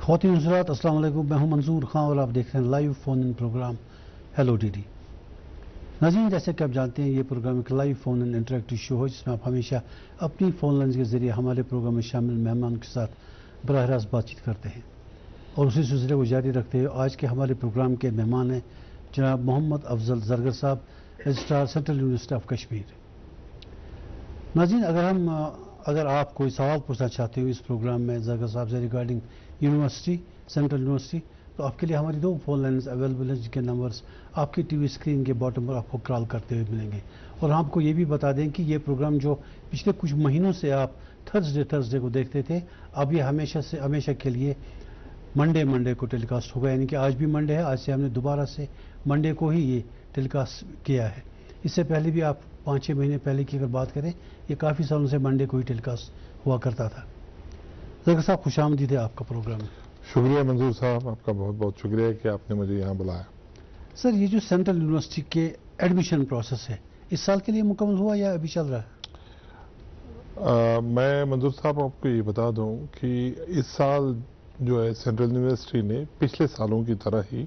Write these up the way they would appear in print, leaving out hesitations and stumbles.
ख़वातीन हज़रात अस्सलाम वालेकुम, मैं हूं मंजूर खां और आप देख रहे हैं live phone in program hello DD. नाज़रीन, जैसे कि आप जानते हैं ये प्रोग्राम एक live phone in interactive show है जिसमें आप हमेशा अपनी फ़ोन लाइन के ज़रिए हमारे प्रोग्राम में शामिल मेहमान के साथ बराह रास्त बातचीत करते हैं और उसी सिलसिले को जारी रखते हुए आज के हमारे प्रोग्राम के मेहमान हैं जनाब मोहम्मद अफजल ज़रगर साहब, registrar central university of Kashmir. नाज़रीन, अगर आप कोई सवाल पूछना चाहते हो इस प्रोग्राम में ज़रगर साहब से रिगार्डिंग यूनिवर्सिटी, सेंट्रल यूनिवर्सिटी, तो आपके लिए हमारी 2 फ़ोन लाइन्स अवेलेबल हैं जिनके नंबर्स आपकी टीवी स्क्रीन के बॉटम पर आपको कॉल करते हुए मिलेंगे। और हम आपको ये भी बता दें कि ये प्रोग्राम जो पिछले कुछ महीनों से आप थर्सडे को देखते थे, अब ये हमेशा के लिए मंडे को टेलीकास्ट होगा, यानी कि आज भी मंडे है। आज से हमने दोबारा से मंडे को ही ये टेलीकास्ट किया है। इससे पहले भी आप 5-6 महीने पहले की अगर बात करें, ये काफ़ी सालों से मंडे को ही टेलीकास्ट हुआ करता था। ज़रगर साहब, खुशामदीद है आपका प्रोग्राम में। शुक्रिया मंजूर साहब, आपका बहुत बहुत शुक्रिया कि आपने मुझे यहाँ बुलाया। सर, ये जो सेंट्रल यूनिवर्सिटी के एडमिशन प्रोसेस है, इस साल के लिए मुकम्मल हुआ या अभी चल रहा है? मैं मंजूर साहब आपको ये बता दूं कि इस साल जो है सेंट्रल यूनिवर्सिटी ने पिछले सालों की तरह ही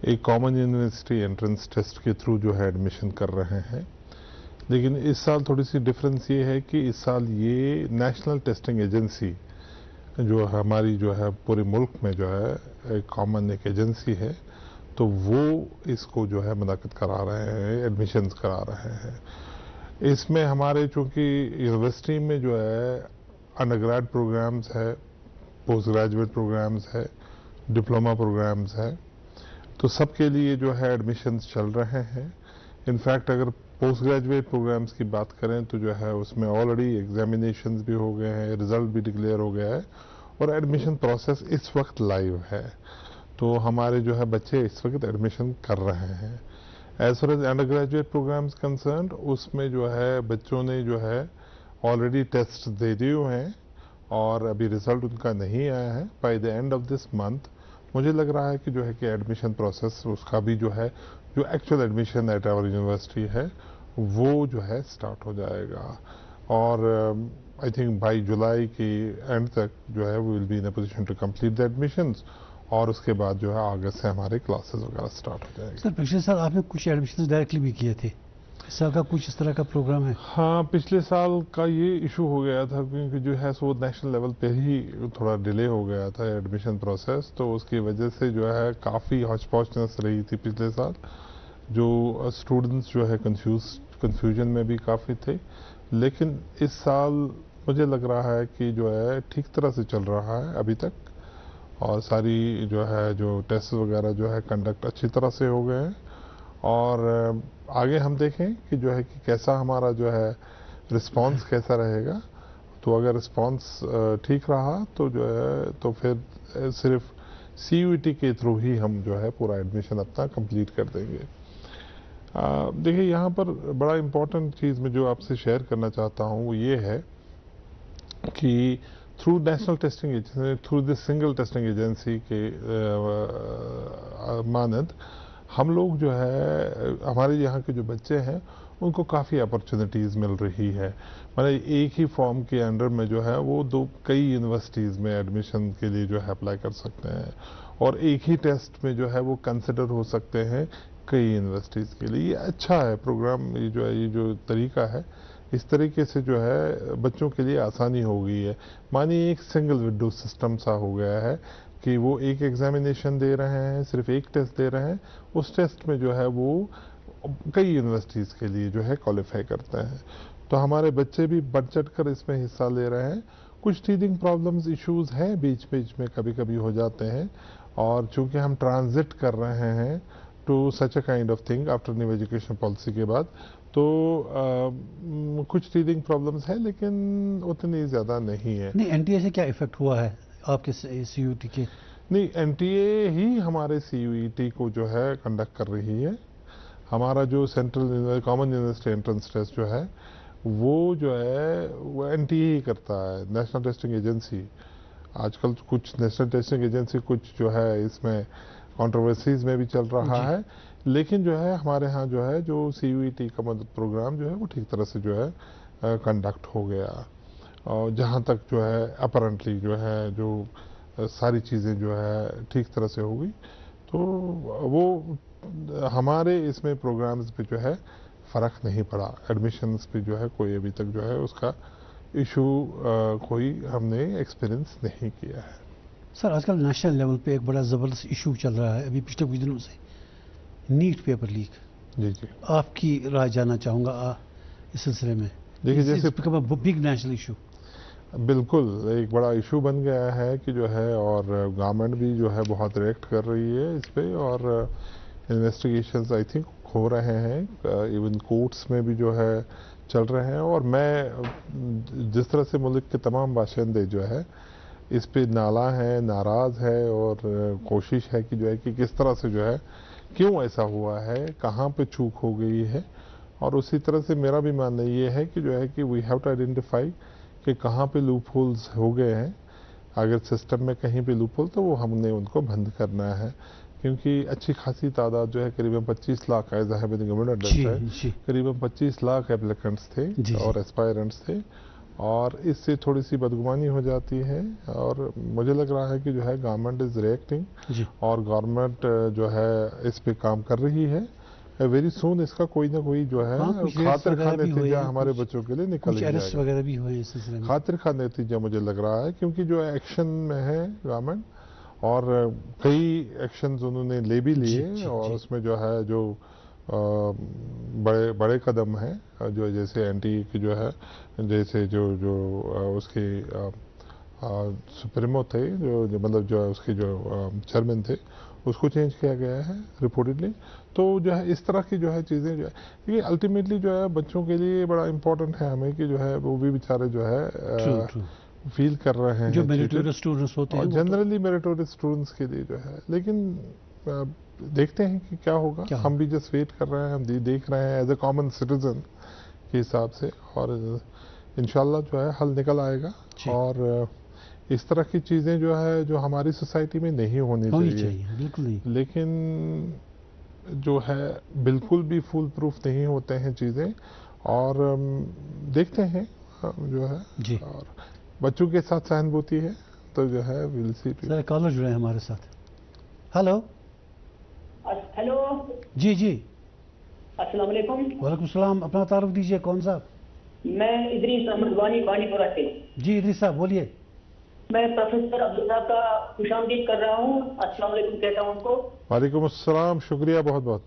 एक कॉमन यूनिवर्सिटी एंट्रेंस टेस्ट के थ्रू जो है एडमिशन कर रहे हैं। लेकिन इस साल थोड़ी सी डिफरेंस ये है कि इस साल ये नेशनल टेस्टिंग एजेंसी जो हमारी जो है पूरे मुल्क में जो है एक कॉमन एक एजेंसी है, तो वो इसको जो है मुनक़्क़िद करा रहे हैं, एडमिशन्स करा रहे हैं। इसमें हमारे चूँकि यूनिवर्सिटी में जो है अंडरग्रेड प्रोग्राम्स है, पोस्ट ग्रेजुएट प्रोग्राम्स है, डिप्लोमा प्रोग्राम्स है, तो सबके लिए जो है एडमिशन्स चल रहे हैं। इनफैक्ट अगर पोस्ट ग्रेजुएट प्रोग्राम्स की बात करें तो जो है उसमें ऑलरेडी एग्जामिनेशंस भी हो गए हैं, रिजल्ट भी डिक्लेयर हो गया है और एडमिशन प्रोसेस इस वक्त लाइव है। तो हमारे जो है बच्चे इस वक्त एडमिशन कर रहे हैं। As far as undergraduate programs concerned, उसमें जो है बच्चों ने जो है ऑलरेडी टेस्ट दे दिए हुए हैं और अभी रिजल्ट उनका नहीं आया है। By the end of this month मुझे लग रहा है कि जो है कि एडमिशन प्रोसेस उसका भी जो है जो actual admission at our university है वो जो है स्टार्ट हो जाएगा और आई थिंक बाय जुलाई के एंड तक जो है we will be in a position to complete the admissions और उसके बाद जो है अगस्त से हमारे क्लासेस वगैरह स्टार्ट हो जाएंगे। सर, पिछले साल आपने कुछ एडमिशन डायरेक्टली भी किए थे, इस साल का कुछ इस तरह का प्रोग्राम है? हाँ, पिछले साल का ये इशू हो गया था क्योंकि जो है सो नेशनल लेवल पे ही थोड़ा डिले हो गया था एडमिशन प्रोसेस, तो उसकी वजह से जो है काफ़ी हौच-पौचनेस रही थी पिछले साल। जो स्टूडेंट्स जो है कंफ्यूजन में भी काफ़ी थे। लेकिन इस साल मुझे लग रहा है कि जो है ठीक तरह से चल रहा है अभी तक और सारी जो है जो टेस्ट वगैरह जो है कंडक्ट अच्छी तरह से हो गए हैं और आगे हम देखें कि जो है कि कैसा हमारा जो है रिस्पांस कैसा रहेगा। तो अगर रिस्पांस ठीक रहा तो जो है तो फिर सिर्फ CUET के थ्रू ही हम जो है पूरा एडमिशन अपना कंप्लीट कर देंगे। देखिए, यहाँ पर बड़ा इम्पोर्टेंट चीज़ मैं जो आपसे शेयर करना चाहता हूँ वो ये है कि through national testing agency, through this single testing agency के मानद हम लोग जो है हमारे यहाँ के जो बच्चे हैं उनको काफ़ी अपॉर्चुनिटीज़ मिल रही है। मतलब एक ही फॉर्म के अंडर में जो है वो कई यूनिवर्सिटीज़ में एडमिशन के लिए जो है अप्लाई कर सकते हैं और एक ही टेस्ट में जो है वो कंसिडर हो सकते हैं कई यूनिवर्सिटीज़ के लिए। ये अच्छा है प्रोग्राम, ये जो तरीका है, इस तरीके से जो है बच्चों के लिए आसानी हो गई है। मानिए एक सिंगल विंडो सिस्टम सा हो गया है कि वो एक एग्जामिनेशन दे रहे हैं, सिर्फ एक टेस्ट दे रहे हैं, उस टेस्ट में जो है वो कई यूनिवर्सिटीज़ के लिए जो है क्वालिफाई करते हैं। तो हमारे बच्चे भी बढ़ चढ़ कर इसमें हिस्सा ले रहे हैं। कुछ टीचिंग प्रॉब्लम्स इश्यूज हैं बीच बीच में कभी कभी हो जाते हैं और चूंकि हम ट्रांजिट कर रहे हैं to such a kind of thing after new education policy के बाद, तो कुछ टीचिंग प्रॉब्लम्स है लेकिन उतनी ज़्यादा नहीं है। नहीं, NTA से क्या इफेक्ट हुआ है आपके CUET के? नहीं, NTA ही हमारे CUET को जो है कंडक्ट कर रही है। हमारा जो central common university entrance test जो है वो जो है वो NTA ही करता है, नेशनल टेस्टिंग एजेंसी। आजकल कुछ नेशनल टेस्टिंग एजेंसी कुछ जो है इसमें कंट्रोवर्सीज में भी चल रहा है, लेकिन जो है हमारे यहाँ जो है जो CUET का प्रोग्राम जो है वो ठीक तरह से जो है कंडक्ट हो गया। और जहाँ तक जो है अपरेंटली जो है जो सारी चीज़ें जो है ठीक तरह से हो गई, तो वो हमारे इसमें प्रोग्राम्स पे जो है फ़र्क नहीं पड़ा। एडमिशन्स पे जो है कोई अभी तक जो है उसका इशू कोई हमने एक्सपीरियंस नहीं किया है। सर आजकल नेशनल लेवल पे एक बड़ा ज़बरदस्त इशू चल रहा है अभी पिछले कुछ दिनों से, नीट पेपर लीक। जी जी, आपकी राय जानना चाहूँगा इस सिलसिले में। देखिए जैसे बिग नेशनल इशू। बिल्कुल एक बड़ा इशू बन गया है कि जो है, और गवर्नमेंट भी जो है बहुत रिएक्ट कर रही है इस पे, और इन्वेस्टिगेशंस आई थिंक हो रहे हैं, इवन कोर्ट्स में भी जो है चल रहे हैं। और मैं जिस तरह से मुल्क के तमाम बाशिंदे जो है इस पे नाला है, नाराज़ है, और कोशिश है कि जो है कि किस तरह से जो है क्यों ऐसा हुआ है, कहाँ पे चूक हो गई है। और उसी तरह से मेरा भी मानना ये है कि जो है कि वी हैव टू आइडेंटिफाई कि कहाँ पे लूप होल्स हो गए हैं। अगर सिस्टम में कहीं पे लूप होल तो वो हमने उनको बंद करना है, क्योंकि अच्छी खासी तादाद जो है करीबन 25 lakh as I have government है, करीबन 25 लाख एप्लीकेंट्स थे और एस्पायरेंट्स थे, और इससे थोड़ी सी बदगुमानी हो जाती है। और मुझे लग रहा है कि जो है गवर्नमेंट इज रिएक्टिंग, और गवर्नमेंट जो है इस पे काम कर रही है। वेरी सून इसका कोई ना कोई जो है खातिर खा नतीजा हमारे बच्चों के लिए निकल जाएगा। वगैरह भी हुए इस सिलसिले में, खातिर खा नतीजा मुझे लग रहा है, क्योंकि जो एक्शन में है गवर्नमेंट, और कई एक्शंस उन्होंने ले भी लिए, और उसमें जो है जो बड़े बड़े कदम हैं, जो जैसे एनटी की जो है, जैसे जो जो उसके सुप्रीमो थे, जो मतलब जो उसके जो चेयरमैन थे, उसको चेंज किया गया है रिपोर्टेडली। तो जो है इस तरह की जो है चीज़ें जो है, क्योंकि अल्टीमेटली जो है बच्चों के लिए बड़ा इम्पोर्टेंट है हमें कि जो है वो भी बेचारे जो है फील कर रहे हैं जो मेरिटोरियस स्टूडेंट्स होते हैं, और जनरली मेरिटोरियस स्टूडेंट्स के लिए जो है। लेकिन देखते हैं कि क्या होगा, हम भी जस्ट वेट कर रहे हैं, हम देख रहे हैं एज ए कॉमन सिटीजन के हिसाब से, और इंशाल्लाह जो है हल निकल आएगा। और इस तरह की चीज़ें जो है जो हमारी सोसाइटी में नहीं होनी चाहिए, बिल्कुल नहीं। लेकिन जो है बिल्कुल भी फुल प्रूफ नहीं होते हैं चीज़ें, और देखते हैं जो है जी। और बच्चों के साथ सहानुभूति है तो जो है विल सी। कॉलर जुड़े हैं हमारे साथ। हेलो हेलो जी जी, अस्सलाम वालेकुम। वालेकुम सलाम। अपना तारुफ दीजिए, कौन साहब? मैं इदरीस अहमद वानी बानीपुरा से। जी इदरीस साहब बोलिए। मैं प्रोफेसर अब्दुल साहब का खुशामदीद कर रहा हूँ, अस्सलाम वालेकुम कहता हूँ उनको। वालेकुम अस्सलाम, शुक्रिया बहुत बहुत।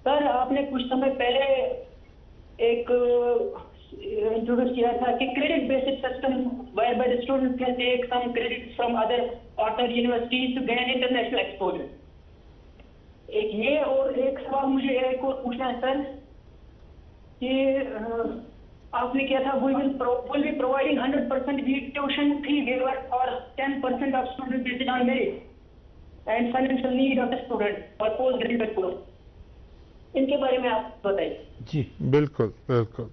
सर आपने कुछ समय पहले एक इंट्रोड्यूस किया था कि credit based system whereby the student can take some credit from other partner universities to gain international exposure. एक ये, और एक सवाल मुझे एक और पूछना है सर कि आपने किया था we will be providing 100% tuition fee waiver for 10% of student based on merit and financial need of the student for postgraduate course. इनके बारे में आप बताइए। जी बिल्कुल बिल्कुल,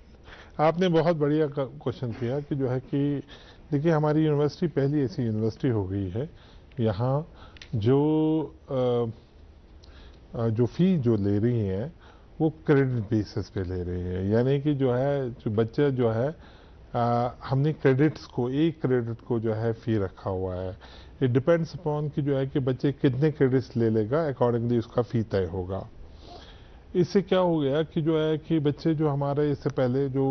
आपने बहुत बढ़िया क्वेश्चन किया कि जो है कि देखिए हमारी यूनिवर्सिटी पहली ऐसी यूनिवर्सिटी हो गई है यहाँ जो फी जो ले रही है वो क्रेडिट बेसिस पे ले रही है, यानी कि जो है जो बच्चे जो है हमने क्रेडिट्स को, एक क्रेडिट को जो है फी रखा हुआ है। इट डिपेंड्स अपॉन कि जो है कि बच्चे कितने क्रेडिट्स ले लेगा, अकॉर्डिंगली उसका फी तय होगा। इससे क्या हो गया कि जो है कि बच्चे जो हमारे इससे पहले जो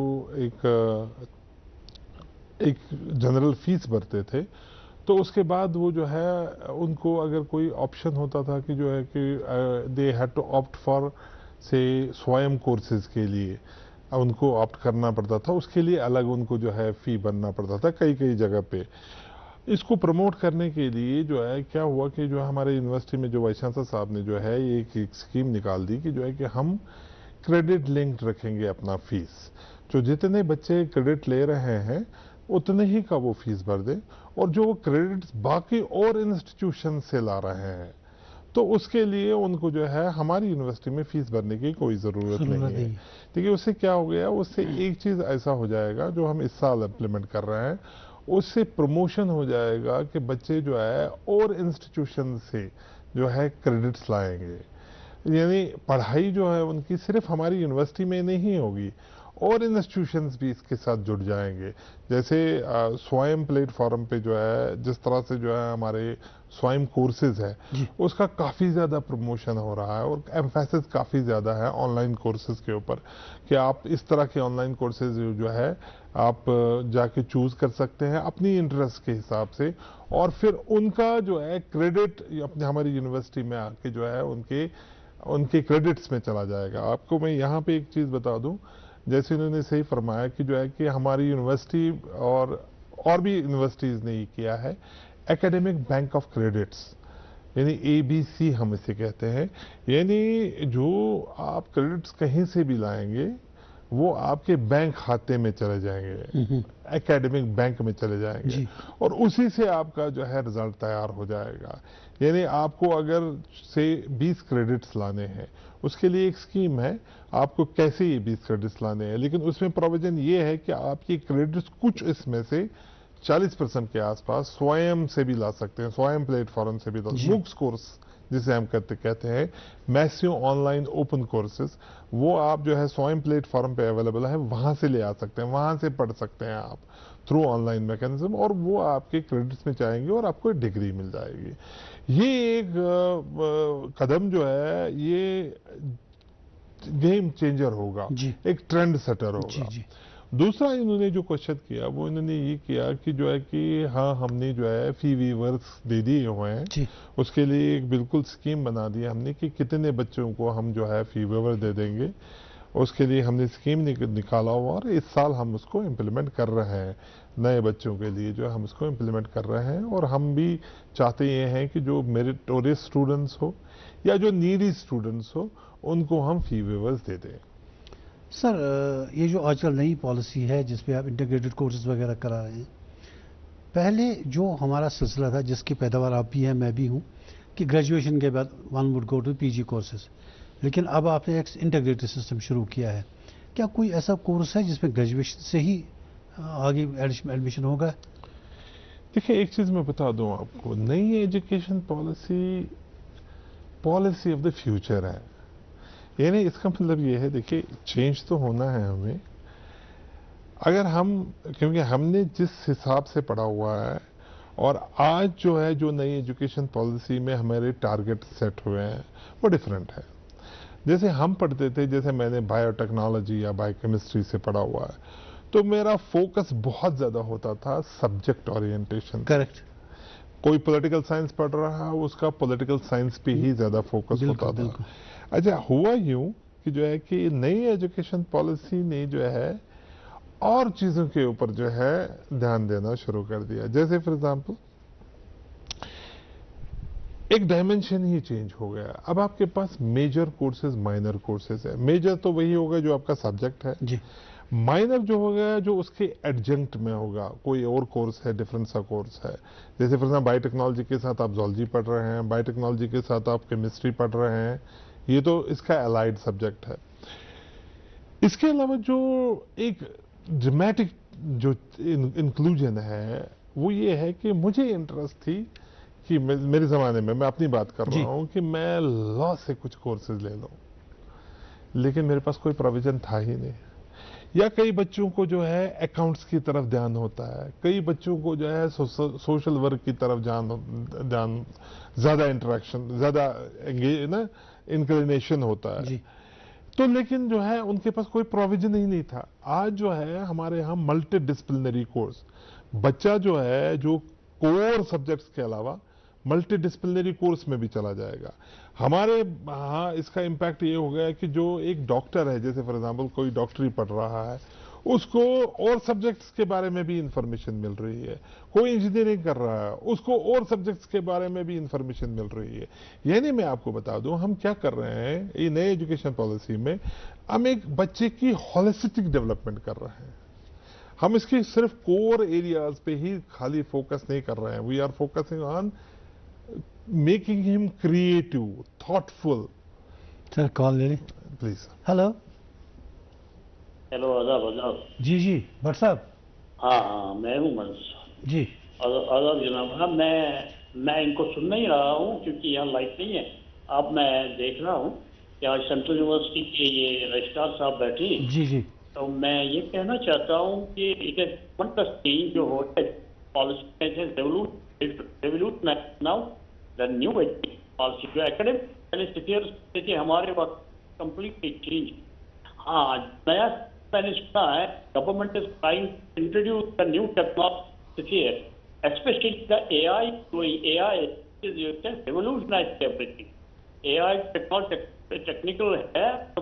एक जनरल फीस भरते थे, तो उसके बाद वो जो है उनको अगर कोई ऑप्शन होता था कि जो है कि they had to opt for से स्वयं कोर्सेज के लिए उनको ऑप्ट करना पड़ता था, उसके लिए अलग उनको जो है फी भरना पड़ता था कई कई जगह पे। इसको प्रमोट करने के लिए जो है क्या हुआ कि जो हमारे यूनिवर्सिटी में जो वाइस चांसलर साहब ने जो है एक स्कीम निकाल दी कि जो है कि हम क्रेडिट लिंक्ड रखेंगे अपना फीस, जो जितने बच्चे क्रेडिट ले रहे हैं उतने ही का वो फीस भर दे, और जो वो क्रेडिट्स बाकी और इंस्टीट्यूशन से ला रहे हैं तो उसके लिए उनको जो है हमारी यूनिवर्सिटी में फीस भरने की कोई ज़रूरत नहीं है। देखिए उससे क्या हो गया, उससे एक चीज़ ऐसा हो जाएगा जो हम इस साल इम्प्लीमेंट कर रहे हैं, उससे प्रमोशन हो जाएगा कि बच्चे जो है और इंस्टीट्यूशन से जो है क्रेडिट्स लाएंगे, यानी पढ़ाई जो है उनकी सिर्फ हमारी यूनिवर्सिटी में नहीं होगी, और इंस्टीट्यूशंस भी इसके साथ जुड़ जाएंगे। जैसे स्वयं प्लेटफॉर्म पे जो है जिस तरह से जो है हमारे स्वयं कोर्सेज है उसका काफ़ी ज़्यादा प्रमोशन हो रहा है और एम्फेसिस काफ़ी ज़्यादा है ऑनलाइन कोर्सेज के ऊपर कि आप इस तरह के ऑनलाइन कोर्सेज जो है आप जाके चूज कर सकते हैं अपनी इंटरेस्ट के हिसाब से और फिर उनका जो है क्रेडिट अपने हमारी यूनिवर्सिटी में आके जो है उनके क्रेडिट्स में चला जाएगा। आपको मैं यहाँ पे एक चीज़ बता दूं, जैसे उन्होंने सही फरमाया कि जो है कि हमारी यूनिवर्सिटी और भी यूनिवर्सिटीज़ ने ये किया है एकेडमिक बैंक ऑफ क्रेडिट्स, यानी ABC हम इसे कहते हैं। यानी जो आप क्रेडिट्स कहीं से भी लाएंगे वो आपके बैंक खाते में चले जाएंगे, एकेडमिक बैंक में चले जाएंगे और उसी से आपका जो है रिजल्ट तैयार हो जाएगा। यानी आपको अगर से 20 क्रेडिट्स लाने हैं उसके लिए एक स्कीम है आपको कैसे ये 20 क्रेडिट्स लाने हैं, लेकिन उसमें प्रोविजन ये है कि आप ये क्रेडिट्स कुछ इसमें से 40% के आसपास स्वयं से भी ला सकते हैं, स्वयं प्लेटफॉर्म से भी ला। मूक्स कोर्स जिसे हम कहते हैं मैसिव ऑनलाइन ओपन कोर्सेज, वो आप जो है स्वयं प्लेटफॉर्म पे अवेलेबल है, वहां से ले आ सकते हैं, वहां से पढ़ सकते हैं आप थ्रू ऑनलाइन मैकेनिज्म और वो आपके क्रेडिट्स में जाएंगे और आपको एक डिग्री मिल जाएगी। ये एक कदम जो है ये गेम चेंजर होगा, एक ट्रेंड सेटर होगा। दूसरा इन्होंने जो क्वेश्चन किया वो इन्होंने ये किया कि जो है कि हाँ हमने जो है फी वेवर्स दे दिए हुए हैं, उसके लिए एक बिल्कुल स्कीम बना दी हमने कि कितने बच्चों को हम जो है फी वेवर दे देंगे, उसके लिए हमने स्कीम निकाला हुआ और इस साल हम उसको इम्प्लीमेंट कर रहे हैं। नए बच्चों के लिए जो हम उसको इम्प्लीमेंट कर रहे हैं और हम भी चाहते ये हैं कि जो मेरिटोरियस स्टूडेंट्स हो या जो नीडी स्टूडेंट्स हो उनको हम फी वेवर्स दे दें। सर ये जो आजकल नई पॉलिसी है जिसपे आप इंटीग्रेटेड कोर्सेज वगैरह करा रहे हैं, पहले जो हमारा सिलसिला था जिसकी पैदावार आप भी हैं मैं भी हूँ कि ग्रेजुएशन के बाद one would go to PG courses, लेकिन अब आपने एक इंटीग्रेटेड सिस्टम शुरू किया है। क्या कोई ऐसा कोर्स है जिसमें ग्रेजुएशन से ही आगे एडमिशन होगा? देखिए एक चीज़ मैं बता दूं आपको, नई education policy of the future है। यानी इसका मतलब ये है, देखिए चेंज तो होना है हमें, अगर हम क्योंकि हमने जिस हिसाब से पढ़ा हुआ है और आज जो है जो नई एजुकेशन पॉलिसी में हमारे टारगेट सेट हुए हैं वो डिफरेंट है। जैसे हम पढ़ते थे, जैसे मैंने बायोटेक्नोलॉजी या बायोकेमिस्ट्री से पढ़ा हुआ है, तो मेरा फोकस बहुत ज्यादा होता था सब्जेक्ट ओरिएंटेशन। करेक्ट। कोई पॉलिटिकल साइंस पढ़ रहा है उसका पॉलिटिकल साइंस पे ही ज्यादा फोकस होता था। अच्छा हुआ यूं कि जो है कि नई एजुकेशन पॉलिसी ने जो है और चीजों के ऊपर जो है ध्यान देना शुरू कर दिया। जैसे फॉर एग्जांपल एक डायमेंशन ही चेंज हो गया, अब आपके पास मेजर कोर्सेज माइनर कोर्सेज है। मेजर तो वही होगा जो आपका सब्जेक्ट है जी। माइनर जो हो गया जो उसके एडजंक्ट में होगा, कोई और कोर्स है, डिफरेंट सा कोर्स है। जैसे फॉर एग्जांपल बायोटेक्नोलॉजी के साथ आप जूलॉजी पढ़ रहे हैं, बायोटेक्नोलॉजी के साथ आप केमिस्ट्री पढ़ रहे हैं, ये तो इसका अलाइड सब्जेक्ट है। इसके अलावा जो एक ड्रामेटिक जो इंक्लूजन है वो ये है कि मुझे इंटरेस्ट थी कि मेरे ज़माने में, मैं अपनी बात कर रहा हूँ, कि मैं लॉ से कुछ कोर्सेज ले लूँ, लेकिन मेरे पास कोई प्रोविजन था ही नहीं। या कई बच्चों को जो है अकाउंट्स की तरफ ध्यान होता है, कई बच्चों को जो है सोशल वर्क की तरफ ध्यान ज़्यादा इंटरेक्शन, ज़्यादा ना इंक्लिनेशन होता है, तो लेकिन जो है उनके पास कोई प्रोविजन ही नहीं था। आज जो है हमारे यहाँ मल्टी डिसिप्लिनरी कोर्स, बच्चा जो है जो कोर सब्जेक्ट्स के अलावा मल्टी डिसिप्लिनरी कोर्स में भी चला जाएगा। हमारे यहाँ इसका इम्पैक्ट ये हो गया कि जो एक डॉक्टर है, जैसे फॉर एग्जांपल कोई डॉक्टरी पढ़ रहा है, उसको और सब्जेक्ट्स के बारे में भी इंफॉर्मेशन मिल रही है। कोई इंजीनियरिंग कर रहा है, उसको और सब्जेक्ट्स के बारे में भी इंफॉर्मेशन मिल रही है। यानी मैं आपको बता दूं हम क्या कर रहे हैं, ये नई एजुकेशन पॉलिसी में हम एक बच्चे की होलिस्टिक डेवलपमेंट कर रहे हैं। हम इसकी सिर्फ कोर एरियाज पे ही खाली फोकस नहीं कर रहे हैं, we are focusing on making him creative, thoughtful. Sir call ले लें प्लीज। हेलो हेलो, आदाब। जी जी भट्ट साहब। हाँ मैं हूँ मंसूर जी। आदाब जनाब। हाँ मैं इनको सुन नहीं रहा हूँ क्योंकि यहाँ लाइट नहीं है। अब मैं देख रहा हूँ कि आज सेंट्रल यूनिवर्सिटी के ये रजिस्ट्रार साहब बैठी, जी जी, तो मैं ये कहना चाहता हूँ कि it is one plus change जो हो policy revolution now the new policy जो एकेडमिक हमारे वक्त कंप्लीटली चेंज। हाँ, नया मैंने सुना है government is trying to introduce the new technology especially the AI. AI is revolutionized everything. AI technical है तो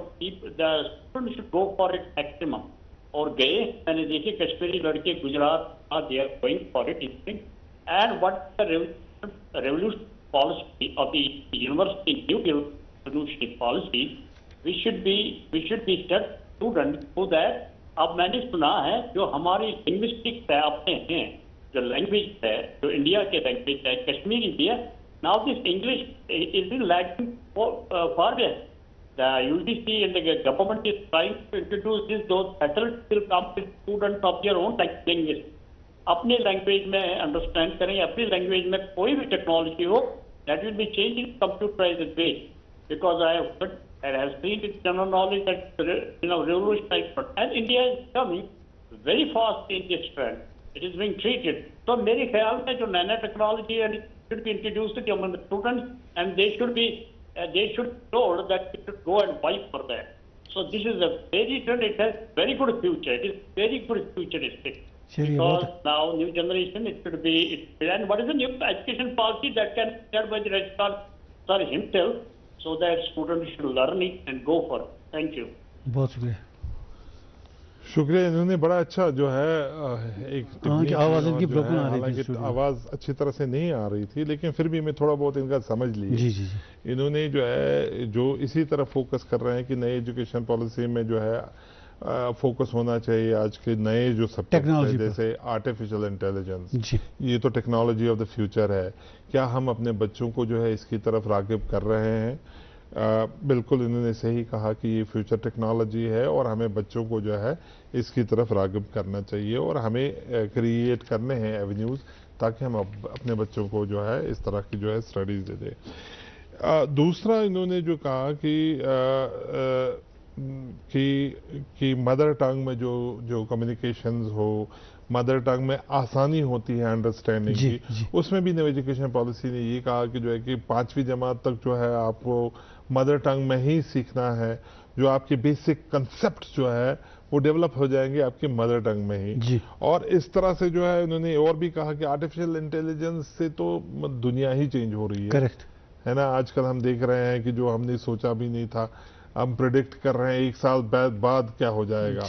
the students should go for it maximum. और गए मैंने देखे कश्मीरी लड़के Gujarat they are going for it. And what the revolution policy of the university, new revolutionary policy, we should be set student so that अब मैंने सुना है जो हमारी लिंग्विस्टिक्स है अपने हैं जो लैंग्वेज है जो इंडिया के लैंग्वेज है कश्मीरी भी है now this English is in lacking for the UGC and the government is trying to introduce this those facilities will come with students of their own language अपने लैंग्वेज में understand करें अपनी language में कोई भी टेक्नोलॉजी हो that will be changing computerized way because I have seen it general knowledge that revolutionized and India is coming very fast in this trend. It is being treated. So मेरे ख्याल में जो nano technology and it should be introduced to the students and they should be told that they should go and buy for that. So this is a very trend. It has very good future. It is very good futuristic. Because now new generation it should be and what is the new education policy that can be done by the registrar sir himself. So that students should learn it and go for it. Thank you. बहुत शुक्रिया। शुक्रिया। इन्होंने बड़ा अच्छा जो है एक आवाज इनकी ब्रोकन आ रही थी, आवाज अच्छी तरह से नहीं आ रही थी लेकिन फिर भी मैं थोड़ा बहुत इनका समझ लिया। जी जी जी। इन्होंने जो है जो इसी तरह फोकस कर रहे हैं कि नई एजुकेशन पॉलिसी में जो है फोकस होना चाहिए आज के नए जो सब्जेक्ट है जैसे आर्टिफिशियल इंटेलिजेंस, ये तो टेक्नोलॉजी ऑफ द फ्यूचर है। क्या हम अपने बच्चों को जो है इसकी तरफ राग़िब कर रहे हैं? बिल्कुल इन्होंने सही कहा कि ये फ्यूचर टेक्नोलॉजी है और हमें बच्चों को जो है इसकी तरफ राग़िब करना चाहिए और हमें क्रिएट करने हैं एवेन्यूज़ ताकि हम अपने बच्चों को जो है इस तरह की जो है स्टडीज़ दे दें। दूसरा इन्होंने जो कहा कि मदर टंग में जो कम्युनिकेशंस हो, मदर टंग में आसानी होती है अंडरस्टैंडिंग की, उसमें भी न्यू एजुकेशन पॉलिसी ने ये कहा कि जो है कि 5वीं जमात तक जो है आपको मदर टंग में ही सीखना है, जो आपके बेसिक कंसेप्ट जो है वो डेवलप हो जाएंगे आपकी मदर टंग में ही। और इस तरह से जो है उन्होंने और भी कहा कि आर्टिफिशियल इंटेलिजेंस से तो दुनिया ही चेंज हो रही है। करेक्ट है ना, आजकल हम देख रहे हैं कि जो हमने सोचा भी नहीं था हम प्रेडिक्ट कर रहे हैं 1 साल बाद क्या हो जाएगा,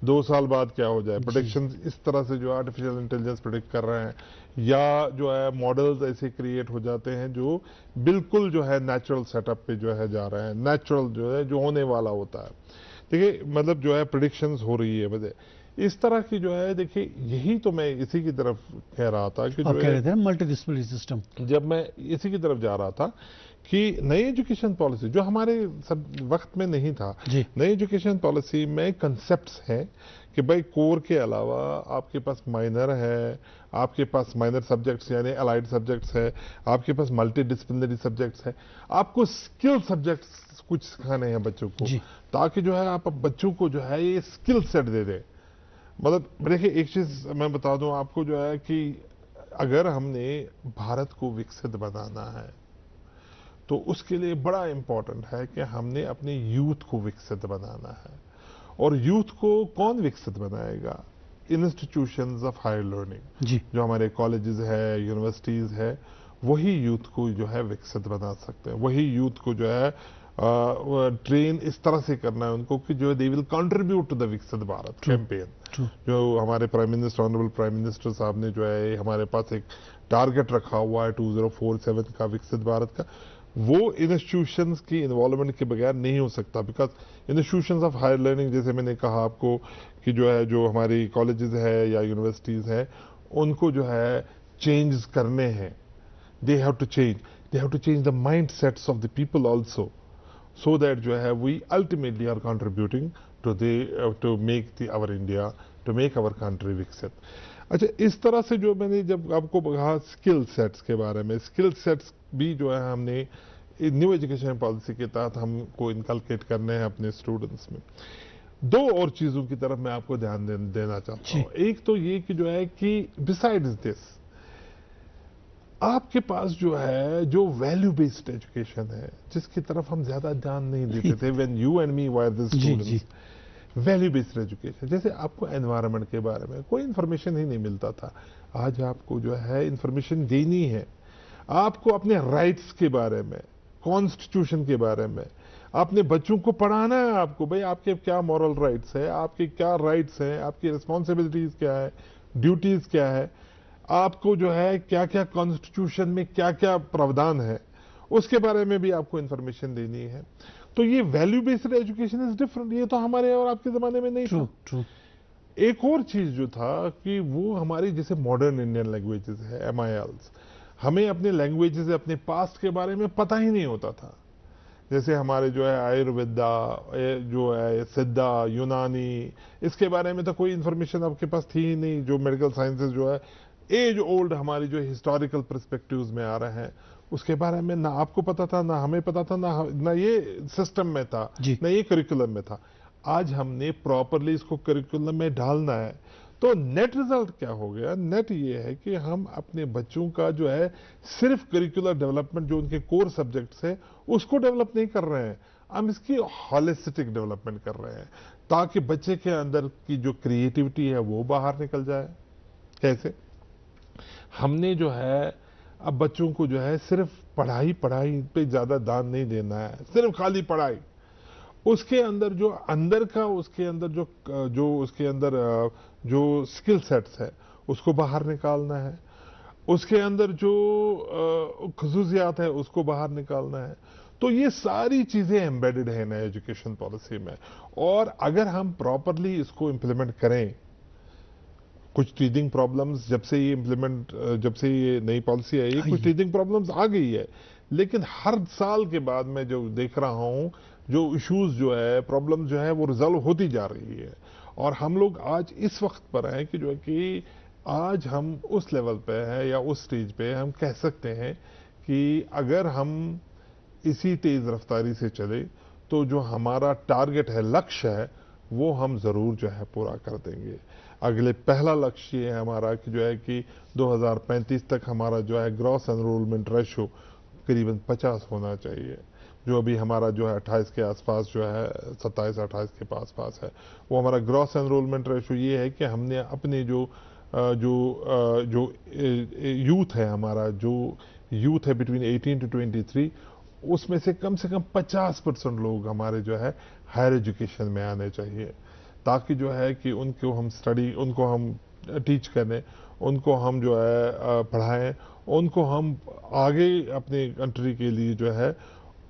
2 साल बाद क्या हो जाए, प्रेडिक्शन इस तरह से जो आर्टिफिशियल इंटेलिजेंस प्रेडिक्ट कर रहे हैं, या जो है मॉडल्स ऐसे क्रिएट हो जाते हैं जो बिल्कुल जो है नेचुरल सेटअप पे जो है जा रहे हैं, नेचुरल जो है जो होने वाला होता है। देखिए मतलब जो है प्रेडिक्शंस हो रही है वजह इस तरह की जो है। देखिए यही तो मैं इसी की तरफ कह रहा था कि जो है मल्टीडिसिप्लिनरी सिस्टम, जब मैं इसी की तरफ जा रहा था कि नई एजुकेशन पॉलिसी जो हमारे सब वक्त में नहीं था, नई एजुकेशन पॉलिसी में कंसेप्ट्स हैं कि भाई कोर के अलावा आपके पास माइनर है, आपके पास माइनर सब्जेक्ट्स यानी अलाइड सब्जेक्ट्स है, आपके पास मल्टी डिसिप्लिनरी सब्जेक्ट्स है, आपको स्किल सब्जेक्ट्स कुछ सिखाने हैं बच्चों को ताकि जो है आप बच्चों को जो है ये स्किल सेट दे दें। मतलब देखिए एक चीज मैं बता दूं आपको जो है कि अगर हमने भारत को विकसित बनाना है तो उसके लिए बड़ा इंपॉर्टेंट है कि हमने अपने यूथ को विकसित बनाना है। और यूथ को कौन विकसित बनाएगा? इंस्टीट्यूशंस ऑफ हायर लर्निंग, जो हमारे कॉलेजेस है, यूनिवर्सिटीज है, वही यूथ को जो है विकसित बना सकते हैं। वही यूथ को जो है ट्रेन इस तरह से करना है उनको कि जो they will contribute to the Viksit Bharat campaign. जो हमारे prime minister, honourable prime minister साहब ने जो है हमारे पास एक टारगेट रखा हुआ है 2047 का विकसित भारत का, वो इंस्टीट्यूशंस की इन्वॉल्वमेंट के बगैर नहीं हो सकता। Because institutions of higher learning जैसे मैंने कहा आपको कि जो है जो हमारी कॉलेजेस है या यूनिवर्सिटीज है उनको जो है चेंज करने हैं। They have to change the mindsets of the people also, so that जो है we ultimately are contributing to make our India, to make our country विकसित। अच्छा, इस तरह से जो मैंने जब आपको कहा स्किल सेट्स के बारे में, स्किल सेट्स भी जो है हमने न्यू एजुकेशन पॉलिसी के तहत हमको इनकलकेट करने हैं अपने स्टूडेंट्स में। दो और चीजों की तरफ मैं आपको ध्यान देना चाहता हूं। एक तो ये कि जो है कि बिसाइड्स दिस आपके पास जो है जो वैल्यू बेस्ड एजुकेशन है, जिसकी तरफ हम ज्यादा ध्यान नहीं देते थे when you and me were the students, value based education, जैसे आपको एनवायरनमेंट के बारे में कोई इंफॉर्मेशन ही नहीं मिलता था, आज आपको जो है इंफॉर्मेशन देनी है, आपको अपने राइट्स के बारे में, कॉन्स्टिट्यूशन के बारे में, अपने बच्चों को पढ़ाना है आपको, भाई आपके क्या मॉरल राइट्स है, आपके क्या राइट्स हैं, आपकी रिस्पॉन्सिबिलिटीज क्या है, ड्यूटीज क्या है, आपको जो है क्या क्या कॉन्स्टिट्यूशन में क्या क्या प्रावधान है, उसके बारे में भी आपको इंफॉर्मेशन देनी है। तो ये value based education is different, ये तो हमारे और आपके जमाने में नहीं था। ट्रू। एक और चीज जो था कि वो हमारी जैसे मॉडर्न इंडियन लैंग्वेजेस है MILs, हमें अपने लैंग्वेजेस अपने पास्ट के बारे में पता ही नहीं होता था। जैसे हमारे जो है आयुर्वेदा, जो है सिद्धा, यूनानी, इसके बारे में तो कोई इंफॉर्मेशन आपके पास थी ही नहीं। जो मेडिकल साइंसेज जो है एज ओल्ड हमारी जो हिस्टोरिकल पर्सपेक्टिव्स में आ रहे हैं, उसके बारे में ना आपको पता था, ना हमें पता था, ना ये सिस्टम में था, ना ये करिकुलम में था। आज हमने प्रॉपरली इसको करिकुलम में डालना है। तो नेट रिजल्ट क्या हो गया? नेट ये है कि हम अपने बच्चों का जो है सिर्फ करिकुलर डेवलपमेंट, जो उनके कोर सब्जेक्ट्स है, उसको डेवलप नहीं कर रहे हैं, हम इसकी हॉलिस्टिक डेवलपमेंट कर रहे हैं, ताकि बच्चे के अंदर की जो क्रिएटिविटी है वो बाहर निकल जाए। कैसे? हमने जो है अब बच्चों को जो है सिर्फ पढ़ाई पे ज्यादा ध्यान नहीं देना है, सिर्फ खाली पढ़ाई। उसके अंदर जो अंदर का, उसके अंदर जो उसके अंदर जो स्किल सेट्स है उसको बाहर निकालना है, उसके अंदर जो खसूसियात है उसको बाहर निकालना है। तो ये सारी चीजें एम्बेडेड है नई एजुकेशन पॉलिसी में, और अगर हम प्रॉपरली इसको इम्प्लीमेंट करें, कुछ टीचिंग प्रॉब्लम्स जब से ये नई पॉलिसी आई है, कुछ टीचिंग प्रॉब्लम्स आ गई है, लेकिन हर साल के बाद मैं जो देख रहा हूं, जो इश्यूज जो है, प्रॉब्लम जो है, वो रिजॉल्व होती जा रही है। और हम लोग आज इस वक्त पर हैं कि जो है कि आज हम उस लेवल पे हैं या उस स्टेज पे हम कह सकते हैं कि अगर हम इसी तेज रफ्तारी से चले तो जो हमारा टारगेट है, लक्ष्य है, वो हम जरूर जो है पूरा कर देंगे। अगले पहला लक्ष्य ये है हमारा कि जो है कि 2035 तक हमारा जो है ग्रॉस एनरोलमेंट रेशो करीबन 50 होना चाहिए। जो अभी हमारा जो है 28 के आसपास जो है, 27-28 के पास है, वो हमारा ग्रॉस एनरोलमेंट रेशो ये है कि हमने अपने जो यूथ है, हमारा जो यूथ है बिटवीन 18 to 23, उसमें से कम 50% लोग हमारे जो है हायर एजुकेशन में आने चाहिए, ताकि जो है कि उनको हम टीच करें, उनको हम जो है पढ़ाएं, उनको हम आगे अपने कंट्री के लिए जो है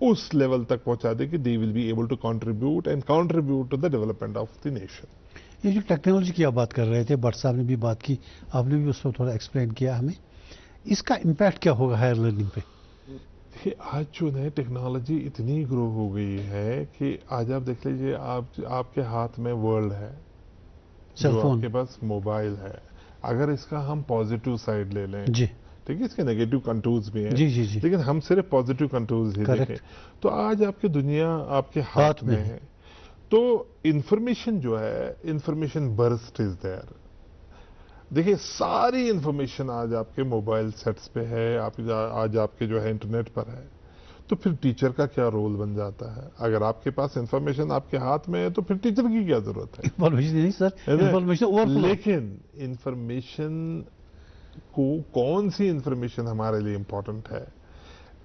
उस लेवल तक पहुंचा दे कि they will be able to contribute to the development of the nation. ये जो टेक्नोलॉजी की आप बात कर रहे थे, भट्ट साहब ने भी बात की, आपने भी उस पर थोड़ा एक्सप्लेन किया हमें, इसका इम्पैक्ट क्या होगा हायर लर्निंग पे? आज जो है टेक्नोलॉजी इतनी ग्रो हो गई है कि आज आप देख लीजिए, आपके हाथ में वर्ल्ड है, जो आपके पास मोबाइल है। अगर इसका हम पॉजिटिव साइड ले लें, जी, ठीक है, इसके नेगेटिव कंटूर्स भी हैं, जी जी जी, लेकिन हम सिर्फ पॉजिटिव कंटूर्स ही देखें तो आज आपकी दुनिया आपके हाथ में है। तो इंफॉर्मेशन जो है, इंफॉर्मेशन बर्स्ट इज देयर। देखिए, सारी इंफॉर्मेशन आज आपके मोबाइल सेट्स पे है, आज आपके जो है इंटरनेट पर है। तो फिर टीचर का क्या रोल बन जाता है? अगर आपके पास इंफॉर्मेशन आपके हाथ में है तो फिर टीचर की क्या जरूरत है? इंफॉर्मेशन नहीं सर, इंफॉर्मेशन ओवरफ्लो। लेकिन इंफॉर्मेशन को, कौन सी इंफॉर्मेशन हमारे लिए इंपॉर्टेंट है,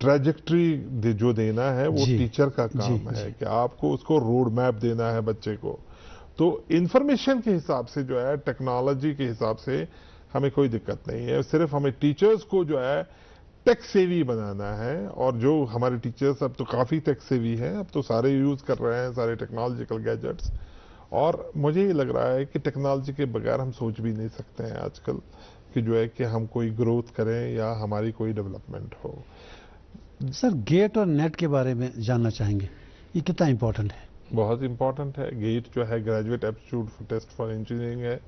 ट्रैजेक्टरी जो देना है वो टीचर का काम है कि आपको उसको रोड मैप देना है बच्चे को। तो इंफॉर्मेशन के हिसाब से जो है, टेक्नोलॉजी के हिसाब से हमें कोई दिक्कत नहीं है, सिर्फ हमें टीचर्स को जो है टेक सेवी बनाना है। और जो हमारे टीचर्स अब तो काफी टेक सेवी हैं, अब तो सारे यूज कर रहे हैं सारे टेक्नोलॉजिकल गैजेट्स, और मुझे ये लग रहा है कि टेक्नोलॉजी के बगैर हम सोच भी नहीं सकते हैं आजकल कि जो है कि हम कोई ग्रोथ करें या हमारी कोई डेवलपमेंट हो। सर, गेट और नेट के बारे में जानना चाहेंगे, ये कितना इंपॉर्टेंट है? बहुत इंपॉर्टेंट है। गेट जो है graduate aptitude test for engineering है,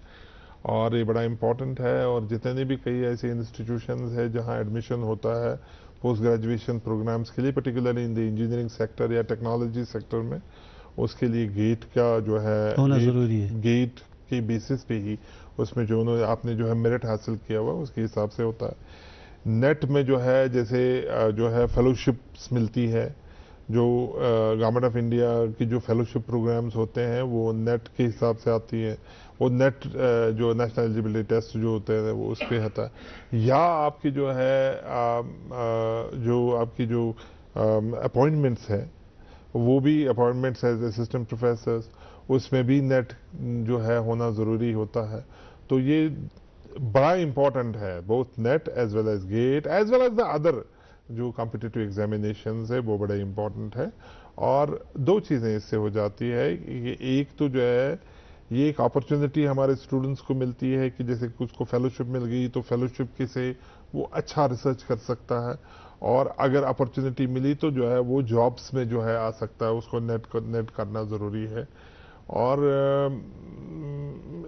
और ये बड़ा इंपॉर्टेंट है। और जितने भी कई ऐसे इंस्टीट्यूशंस है जहां एडमिशन होता है पोस्ट ग्रेजुएशन प्रोग्राम्स के लिए, particularly in the engineering sector या टेक्नोलॉजी सेक्टर में, उसके लिए गेट का जो है होना ज़रूरी है। गेट के बेसिस पे ही उसमें जो उन्होंने आपने जो है मेरिट हासिल किया हुआ उसके हिसाब से होता है। नेट में जो है जैसे जो है फेलोशिप्स मिलती है, जो गवर्नमेंट ऑफ इंडिया की जो फेलोशिप प्रोग्राम्स होते हैं वो नेट के हिसाब से आती है। वो नेट जो नेशनल एलिजिबिलिटी टेस्ट जो होते हैं वो उस पर आता है। या आपकी जो है जो आपकी जो अपॉइंटमेंट्स है वो भी अपॉइंटमेंट्स एज असिस्टेंट प्रोफेसर्स, उसमें भी नेट जो है होना ज़रूरी होता है। तो ये बड़ा इंपॉर्टेंट है, both NET as well as GATE as well as the other जो कॉम्पिटिटिव एग्जामिनेशंस है वो बड़े इंपॉर्टेंट है। और दो चीज़ें इससे हो जाती है कि एक तो जो है ये एक अपॉर्चुनिटी हमारे स्टूडेंट्स को मिलती है कि जैसे कुछ को फेलोशिप मिल गई तो फेलोशिप के से वो अच्छा रिसर्च कर सकता है, और अगर अपॉर्चुनिटी मिली तो जो है वो जॉब्स में जो है आ सकता है, उसको नेट करना ज़रूरी है। और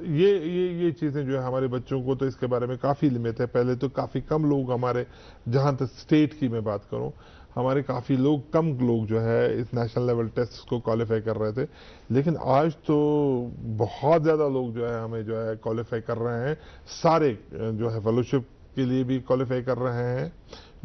ये चीज़ें जो है हमारे बच्चों को तो इसके बारे में काफ़ी लिमिट है। पहले तो काफ़ी कम लोग हमारे, जहाँ तक स्टेट की मैं बात करूँ, हमारे काफ़ी कम लोग जो है इस नेशनल लेवल टेस्ट को क्वालिफाई कर रहे थे, लेकिन आज तो बहुत ज़्यादा लोग जो है हमें जो है क्वालिफाई कर रहे हैं। सारे जो है फेलोशिप के लिए भी क्वालिफाई कर रहे हैं,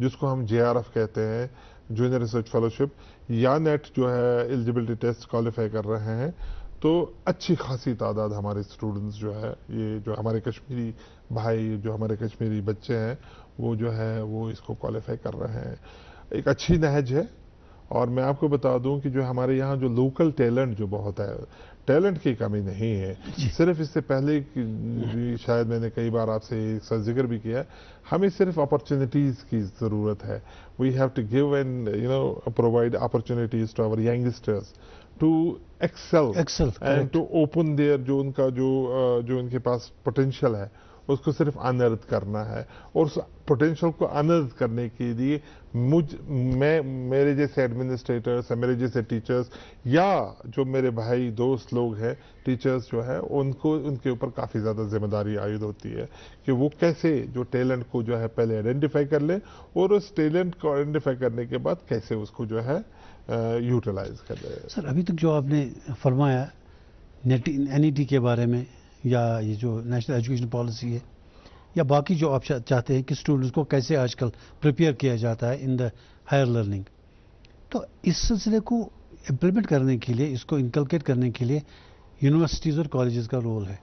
जिसको हम JRF कहते हैं, जूनियर रिसर्च फेलोशिप, या नेट जो है एलिजिबिलिटी टेस्ट क्वालिफाई कर रहे हैं। तो अच्छी खासी तादाद हमारे स्टूडेंट्स जो है, ये जो हमारे कश्मीरी भाई, जो हमारे कश्मीरी बच्चे हैं, वो जो है वो इसको क्वालिफाई कर रहे हैं। एक अच्छी नहज है। और मैं आपको बता दूं कि जो हमारे यहाँ जो लोकल टैलेंट जो बहुत है, टैलेंट की कमी नहीं है। सिर्फ इससे पहले भी शायद मैंने कई बार आपसे इसका जिक्र भी किया, हमें सिर्फ अपॉर्चुनिटीज़ की ज़रूरत है। We have to give and provide opportunities to our youngsters to excel and to open their जो उनका जो उनके पास पोटेंशियल है उसको सिर्फ अनर्थ करना है। और उस पोटेंशियल को अनर्थ करने के लिए मेरे जैसे एडमिनिस्ट्रेटर्स, मेरे जैसे टीचर्स, या जो मेरे भाई दोस्त लोग हैं टीचर्स जो है, उनको उनके ऊपर काफ़ी ज़्यादा जिम्मेदारी आयद होती है कि वो कैसे जो टैलेंट को जो है पहले आइडेंटिफाई कर ले, और उस टैलेंट को आइडेंटिफाई करने के बाद कैसे उसको जो है यूटिलाइज कर ले। सर, अभी तक जो आपने फरमाया NET के बारे में, या ये जो नेशनल एजुकेशन पॉलिसी है, या बाकी जो आप चाहते हैं कि स्टूडेंट्स को कैसे आजकल प्रिपेयर किया जाता है इन द हायर लर्निंग, तो इस सिलसिले को इम्प्लीमेंट करने के लिए, इसको इनकलकेट करने के लिए यूनिवर्सिटीज़ और कॉलेजेस का रोल है।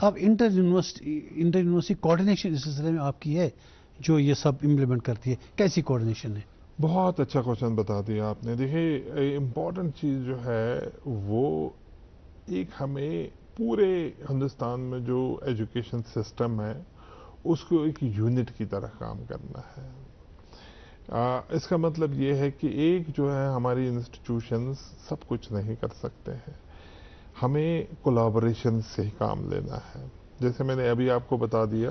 अब इंटर यूनिवर्सिटी कोऑर्डिनेशन इस सिलसिले में आपकी है जो ये सब इम्प्लीमेंट करती है, कैसी कोऑर्डिनेशन है? बहुत अच्छा क्वेश्चन बता दिया आपने। देखिए, इम्पॉर्टेंट चीज़ जो है वो एक हमें पूरे हिंदुस्तान में जो एजुकेशन सिस्टम है उसको एक यूनिट की तरह काम करना है। इसका मतलब ये है कि एक जो है हमारी इंस्टीट्यूशंस सब कुछ नहीं कर सकते हैं, हमें कोलैबोरेशन से ही काम लेना है। जैसे मैंने अभी आपको बता दिया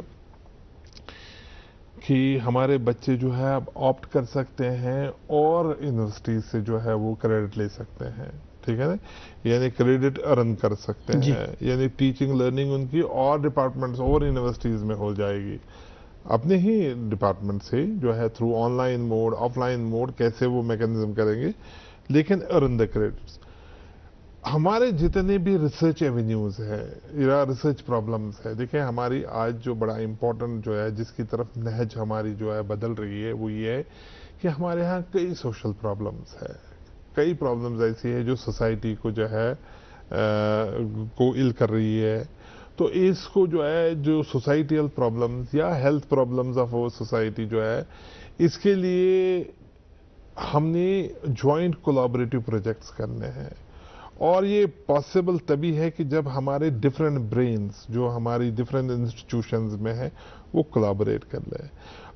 कि हमारे बच्चे जो है अब ऑप्ट कर सकते हैं और यूनिवर्सिटी से जो है वो क्रेडिट ले सकते हैं, ठीक है ना, यानी क्रेडिट अर्न कर सकते हैं, यानी टीचिंग लर्निंग उनकी और डिपार्टमेंट्स और यूनिवर्सिटीज़ में हो जाएगी, अपने ही डिपार्टमेंट से जो है through online mode, offline mode, कैसे वो मैकेनिज्म करेंगे, लेकिन अर्न द क्रेडिट्स। हमारे जितने भी रिसर्च एवेन्यूज़ है या रिसर्च प्रॉब्लम्स है, देखिए हमारी आज जो बड़ा इम्पोर्टेंट जो है जिसकी तरफ नहज हमारी जो है बदल रही है वो ये है कि हमारे यहाँ कई सोशल प्रॉब्लम्स है, कई प्रॉब्लम्स ऐसी है जो सोसाइटी को जो है को इल कर रही है। तो इसको जो है जो सोसाइटियल प्रॉब्लम्स या हेल्थ प्रॉब्लम्स ऑफ वो सोसाइटी जो है, इसके लिए हमने जॉइंट कोलैबोरेटिव प्रोजेक्ट्स करने हैं। और ये पॉसिबल तभी है कि जब हमारे डिफरेंट ब्रेन्स जो हमारी डिफरेंट इंस्टीट्यूशंस में है वो कोलैबोरेट कर ले।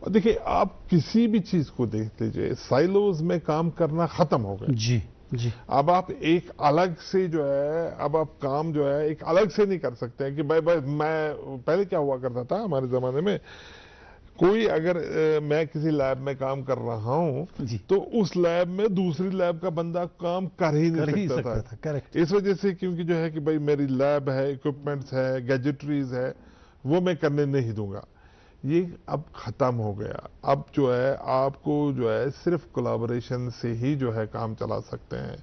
और देखिए, आप किसी भी चीज को देख लीजिए, साइलोज में काम करना खत्म हो गया। जी। अब आप एक अलग से जो है, अब आप काम जो है एक अलग से नहीं कर सकते हैं कि भाई मैं पहले क्या हुआ करता था हमारे जमाने में, कोई अगर मैं किसी लैब में काम कर रहा हूं तो उस लैब में दूसरी लैब का बंदा काम कर ही नहीं सकता था। करेक्ट। इस वजह से क्योंकि जो है कि भाई मेरी लैब है, इक्विपमेंट्स है, गैजेटरीज है, वो मैं करने नहीं दूंगा। ये अब खत्म हो गया। अब जो है आपको जो है सिर्फ कोलैबोरेशन से ही जो है काम चला सकते हैं।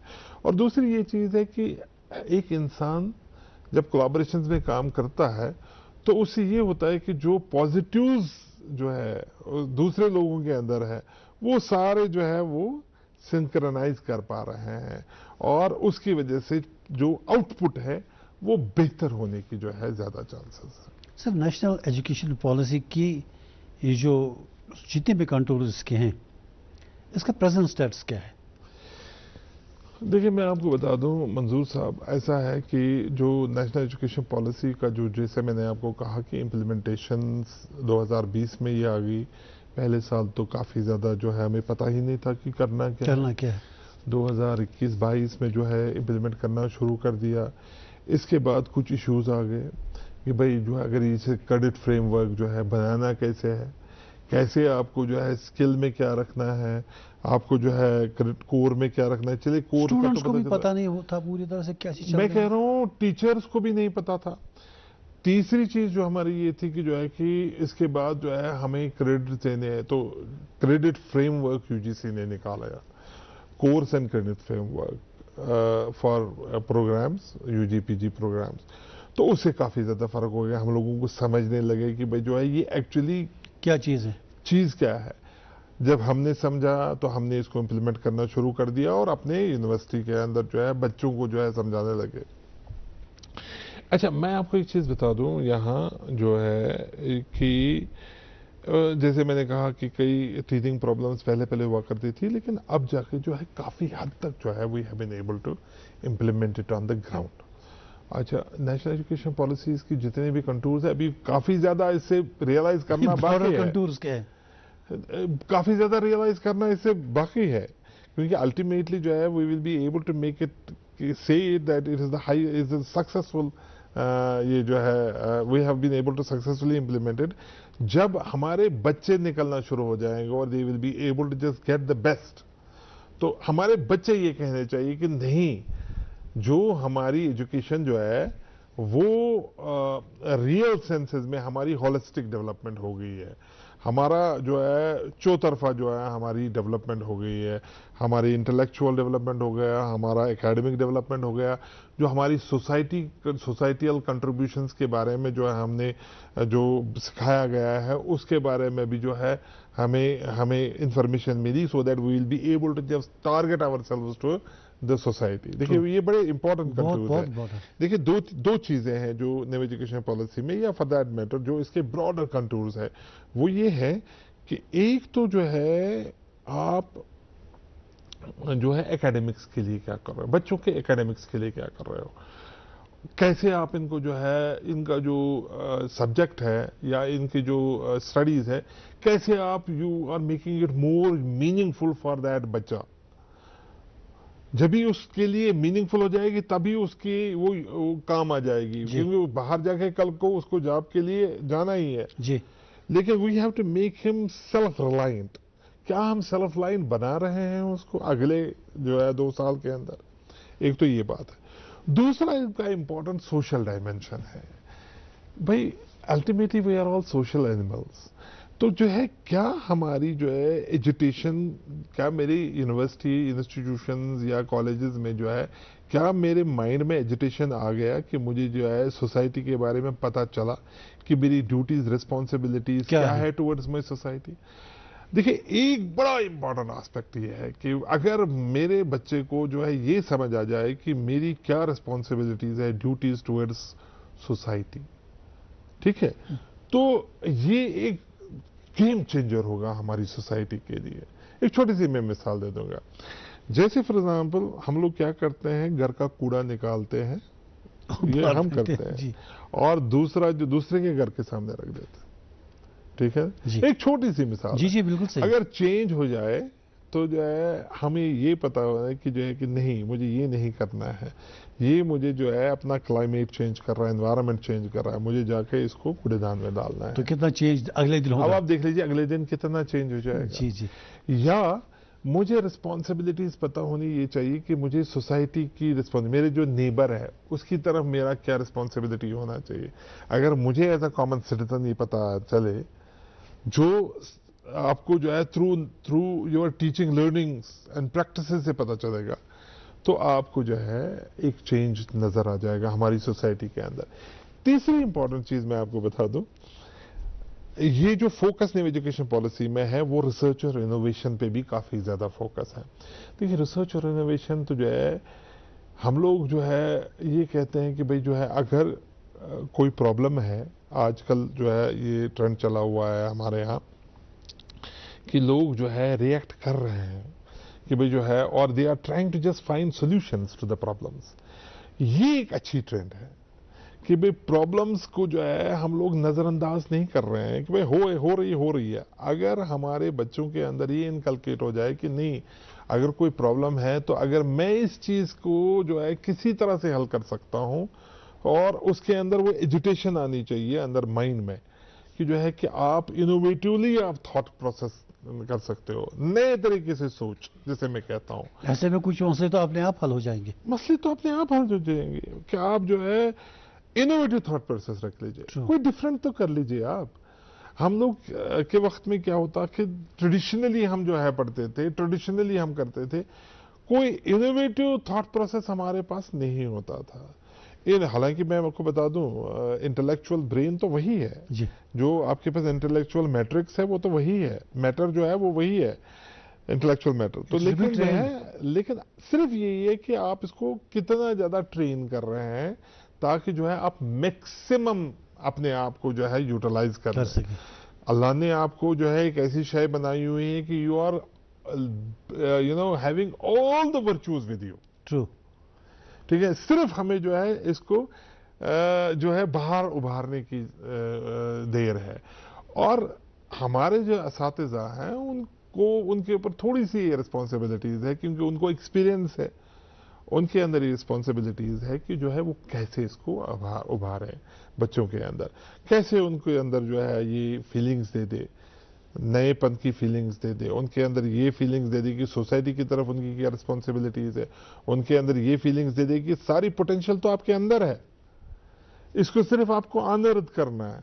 और दूसरी ये चीज है कि एक इंसान जब कोलैबोरेशन में काम करता है तो उससे ये होता है कि जो पॉजिटिव्स जो है दूसरे लोगों के अंदर है वो सारे जो है वो सिंक्रोनाइज कर पा रहे हैं और उसकी वजह से जो आउटपुट है वो बेहतर होने की जो है ज्यादा चांसेस है। सर, नेशनल एजुकेशन पॉलिसी की ये जो जितने भी कंट्रोल इसके हैं, इसका प्रेजेंट स्टेटस क्या है? देखिए, मैं आपको बता दूं मंजूर साहब, ऐसा है कि जो नेशनल एजुकेशन पॉलिसी का जो, जैसे मैंने आपको कहा कि इम्प्लीमेंटेशन 2020 में ये आ गई। पहले साल तो काफ़ी ज़्यादा जो है हमें पता ही नहीं था कि करना क्या है। 2021-22 में जो है इम्प्लीमेंट करना शुरू कर दिया। इसके बाद कुछ इश्यूज आ गए कि भाई जो है अगर इसे क्रेडिट फ्रेमवर्क जो है बनाना कैसे है, कैसे आपको जो है स्किल में क्या रखना है, आपको जो है क्रेडिट कोर में क्या रखना है। चलिए, कोर स्टूडेंट्स को भी पता नहीं होता पूरी तरह से क्या चीज। मैं कह रहा हूँ टीचर्स को भी नहीं पता था। तीसरी चीज जो हमारी ये थी कि जो है कि इसके बाद जो है हमें क्रेडिट देने हैं, तो क्रेडिट फ्रेमवर्क यूजीसी ने निकाला, course and credit framework for programmes, UG PG programmes. तो उससे काफी ज्यादा फर्क हो गया। हम लोगों को समझने लगे कि भाई जो है ये एक्चुअली क्या चीज क्या है। जब हमने समझा तो हमने इसको इम्प्लीमेंट करना शुरू कर दिया और अपने यूनिवर्सिटी के अंदर जो है बच्चों को जो है समझाने लगे। अच्छा, मैं आपको एक चीज बता दूं यहाँ जो है कि जैसे मैंने कहा कि कई टीचिंग प्रॉब्लम्स पहले हुआ करती थी, लेकिन अब जाके जो है काफी हद तक जो है we have been able to implement it on the ground. अच्छा, नेशनल एजुकेशन पॉलिसीज की जितने भी कंटूर्स है अभी काफी ज्यादा इससे रियलाइज करना बाकी है। कंटूर्स क्या है? काफी ज्यादा रियलाइज करना इससे बाकी है, क्योंकि अल्टीमेटली जो है we will be able to make it say that it is the high is successful. ये जो है we have been able to successfully implemented. जब हमारे बच्चे निकलना शुरू हो जाएंगे और they will be able to just get the best, तो हमारे बच्चे ये कहने चाहिए कि नहीं, जो हमारी एजुकेशन जो है वो रियल सेंसेस में हमारी होलिस्टिक डेवलपमेंट हो गई है, हमारा जो है चौतरफा जो है हमारी डेवलपमेंट हो गई है, हमारी इंटेलेक्चुअल डेवलपमेंट हो गया, हमारा एकेडमिक डेवलपमेंट हो गया, जो हमारी सोसाइटियल कंट्रीब्यूशंस के बारे में जो है हमने जो सिखाया गया है उसके बारे में भी जो है हमें इंफॉर्मेशन मिली, so that we will be able to just target ourselves to the society. देखिए, ये बड़े इंपॉर्टेंट कंट्रीज है। देखिए, दो चीजें हैं जो न्यू एजुकेशन पॉलिसी में, या फॉर दैट मैटर जो इसके ब्रॉडर कंटूर्स है, वो ये है कि एक तो जो है आप जो है एकेडमिक्स के लिए क्या कर रहे हो, बच्चों के एकेडमिक्स के लिए क्या कर रहे हो, कैसे आप इनको जो है इनका जो सब्जेक्ट है या इनकी जो स्टडीज है, कैसे आप you are making it more meaningful for that बच्चा। जब भी उसके लिए मीनिंगफुल हो जाएगी तभी उसकी वो काम आ जाएगी, क्योंकि वो बाहर जाके कल को उसको जॉब के लिए जाना ही है जी। लेकिन we have to make him self reliant. क्या हम सेल्फ रिलायंट बना रहे हैं उसको अगले जो है 2 साल के अंदर? एक तो ये बात है। दूसरा इनका इंपॉर्टेंट सोशल डायमेंशन है। भाई ultimately we are all social animals, तो जो है क्या हमारी जो है एजुकेशन, क्या मेरी यूनिवर्सिटी इंस्टीट्यूशंस या कॉलेजेस में जो है क्या मेरे माइंड में एजुकेशन आ गया कि मुझे जो है सोसाइटी के बारे में पता चला कि मेरी ड्यूटीज रिस्पॉन्सिबिलिटीज क्या है टुवर्ड्स माई सोसाइटी। देखिए, एक बड़ा इंपॉर्टेंट एस्पेक्ट ये है कि अगर मेरे बच्चे को जो है ये समझ आ जाए कि मेरी क्या रिस्पॉन्सिबिलिटीज है, ड्यूटीज टुवर्ड्स सोसाइटी, ठीक है, तो ये एक गेम चेंजर होगा हमारी सोसाइटी के लिए। एक छोटी सी मैं मिसाल दे दूंगा। जैसे फॉर एग्जांपल हम लोग क्या करते हैं, घर का कूड़ा निकालते हैं, ये हम करते हैं, और दूसरा जो दूसरे के घर के सामने रख देते हैं, ठीक है। एक छोटी सी मिसाल जी बिल्कुल सही। अगर चेंज हो जाए तो जो है हमें ये पता होना है कि जो है कि नहीं, मुझे ये नहीं करना है, ये मुझे जो है अपना क्लाइमेट चेंज कर रहा है, एनवायरनमेंट चेंज कर रहा है, मुझे जाके इसको कूड़ेदान में डालना है। तो कितना चेंज अगले दिन होगा? अब आप देख लीजिए अगले दिन कितना चेंज हो जाएगा। जी। या मुझे रिस्पॉन्सिबिलिटीज पता होनी ये चाहिए कि मुझे सोसाइटी की मेरे जो नेबर है उसकी तरफ मेरा क्या रिस्पॉन्सिबिलिटी होना चाहिए। अगर मुझे एज अ कॉमन सिटीजन ये पता चले, जो आपको जो है through your teaching learnings and practices से पता चलेगा, तो आपको जो है एक चेंज नजर आ जाएगा हमारी सोसाइटी के अंदर। तीसरी इंपॉर्टेंट चीज मैं आपको बता दूं, ये जो फोकस न्यू एजुकेशन पॉलिसी में है वो रिसर्च और इनोवेशन पे भी काफी ज्यादा फोकस है। देखिए रिसर्च और इनोवेशन तो जो है हम लोग जो है ये कहते हैं कि भाई जो है अगर कोई प्रॉब्लम है, आजकल जो है ये ट्रेंड चला हुआ है हमारे यहाँ कि लोग जो है रिएक्ट कर रहे हैं कि भाई जो है, और they are trying to just find solutions to the problems. ये एक अच्छी ट्रेंड है कि भाई प्रॉब्लम्स को जो है हम लोग नजरअंदाज नहीं कर रहे हैं कि भाई हो रही है। अगर हमारे बच्चों के अंदर ये इनकलकेट हो जाए कि नहीं, अगर कोई प्रॉब्लम है तो अगर मैं इस चीज को जो है किसी तरह से हल कर सकता हूं, और उसके अंदर वो एजुटेशन आनी चाहिए अंदर माइंड में कि जो है कि आप इनोवेटिवली आप थॉट प्रोसेस कर सकते हो, नए तरीके से सोच, जैसे मैं कहता हूं। ऐसे में कुछ मसले तो अपने आप हल हो जाएंगे। मसले तो अपने आप हल हो जाएंगे कि आप जो है इनोवेटिव थॉट प्रोसेस रख लीजिए, कोई डिफरेंट तो कर लीजिए आप। हम लोग के वक्त में क्या होता कि ट्रेडिशनली हम जो है पढ़ते थे, ट्रेडिशनली हम करते थे, कोई इनोवेटिव थॉट प्रोसेस हमारे पास नहीं होता था। हालांकि मैं आपको बता दूं इंटेलेक्चुअल ब्रेन तो वही है जी। जो आपके पास इंटेलेक्चुअल मैट्रिक्स है वो तो वही है, मैटर जो है वो वही है, इंटेलेक्चुअल मैटर तो। लेकिन जो है, लेकिन सिर्फ यही है कि आप इसको कितना ज्यादा ट्रेन कर रहे हैं ताकि जो है आप मैक्सिमम अपने आप को जो है यूटिलाइज कर सकें। अल्लाह ने आपको जो है एक ऐसी शय बनाई हुई है कि you are having all the virtues with you. True. ठीक है, सिर्फ हमें जो है इसको जो है बाहर उभारने की देर है। और हमारे जो असातिज़ा हैं उनको, उनके ऊपर थोड़ी सी रिस्पॉन्सिबिलिटीज है क्योंकि उनको एक्सपीरियंस है, उनके अंदर ये रिस्पॉन्सिबिलिटीज है कि जो है वो कैसे इसको उभारें बच्चों के अंदर, कैसे उनके अंदर जो है ये फीलिंग्स दे दे, नएपन की फीलिंग्स दे दे, उनके अंदर ये फीलिंग्स दे दे कि सोसाइटी की तरफ उनकी क्या रिस्पॉन्सिबिलिटीज है, उनके अंदर ये फीलिंग्स दे दे कि सारी पोटेंशियल तो आपके अंदर है, इसको सिर्फ आपको अनर्थ करना है।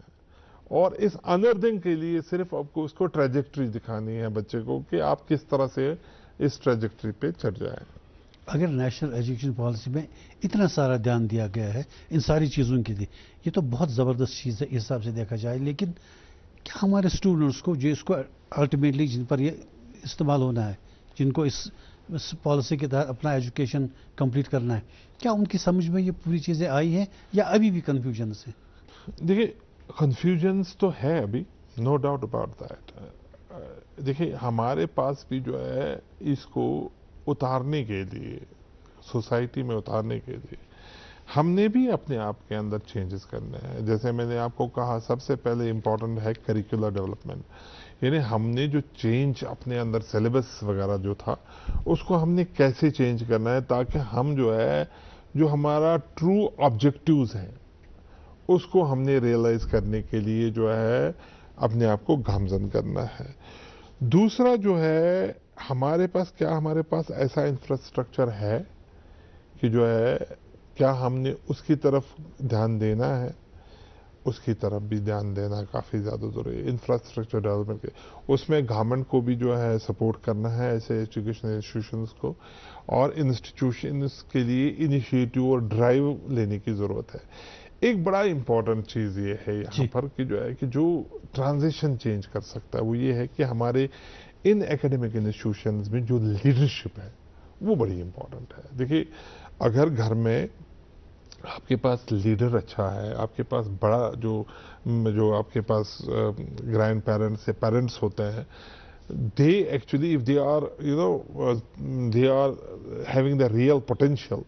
और इस अनर्थिंग के लिए सिर्फ आपको उसको ट्रेजेक्ट्री दिखानी है बच्चे को कि आप किस तरह से इस ट्रेजेक्ट्री पे चढ़ जाए। अगर नेशनल एजुकेशन पॉलिसी में इतना सारा ध्यान दिया गया है इन सारी चीज़ों के लिए, ये तो बहुत ज़बरदस्त चीज़ है इस हिसाब से देखा जाए, लेकिन क्या हमारे स्टूडेंट्स को जो इसको अल्टीमेटली जिन पर ये इस्तेमाल होना है, जिनको इस पॉलिसी के तहत अपना एजुकेशन कंप्लीट करना है, क्या उनकी समझ में ये पूरी चीज़ें आई हैं या अभी भी कन्फ्यूजन है? देखिए कन्फ्यूजन्स तो है अभी, नो डाउट अबाउट दैट। देखिए हमारे पास भी जो है इसको उतारने के लिए, सोसाइटी में उतारने के लिए हमने भी अपने आप के अंदर चेंजेस करने हैं। जैसे मैंने आपको कहा सबसे पहले इंपॉर्टेंट है करिकुलर डेवलपमेंट, यानी हमने जो चेंज अपने अंदर सिलेबस वगैरह जो था उसको हमने कैसे चेंज करना है ताकि हम जो है जो हमारा ट्रू ऑब्जेक्टिव्स हैं उसको हमने रियलाइज करने के लिए जो है अपने आप को गामजन करना है। दूसरा जो है हमारे पास ऐसा इंफ्रास्ट्रक्चर है कि जो है क्या हमने उसकी तरफ ध्यान देना है, उसकी तरफ भी ध्यान देना काफ़ी ज़्यादा ज़रूरी है। इंफ्रास्ट्रक्चर डेवलपमेंट के उसमें गवर्नमेंट को भी जो है सपोर्ट करना है ऐसे एजुकेशनल इंस्टीट्यूशंस को, और इंस्टीट्यूशंस के लिए इनिशिएटिव और ड्राइव लेने की ज़रूरत है। एक बड़ा इंपॉर्टेंट चीज़ ये है यहाँ पर कि जो है कि जो ट्रांजिशन चेंज कर सकता है वो ये है कि हमारे इन एकेडमिक इंस्टीट्यूशंस में जो लीडरशिप है वो बड़ी इंपॉर्टेंट है। देखिए अगर घर में आपके पास लीडर अच्छा है, आपके पास बड़ा जो आपके पास ग्रैंड पेरेंट्स या पेरेंट्स होते हैं, they actually if they are they are having the real potential,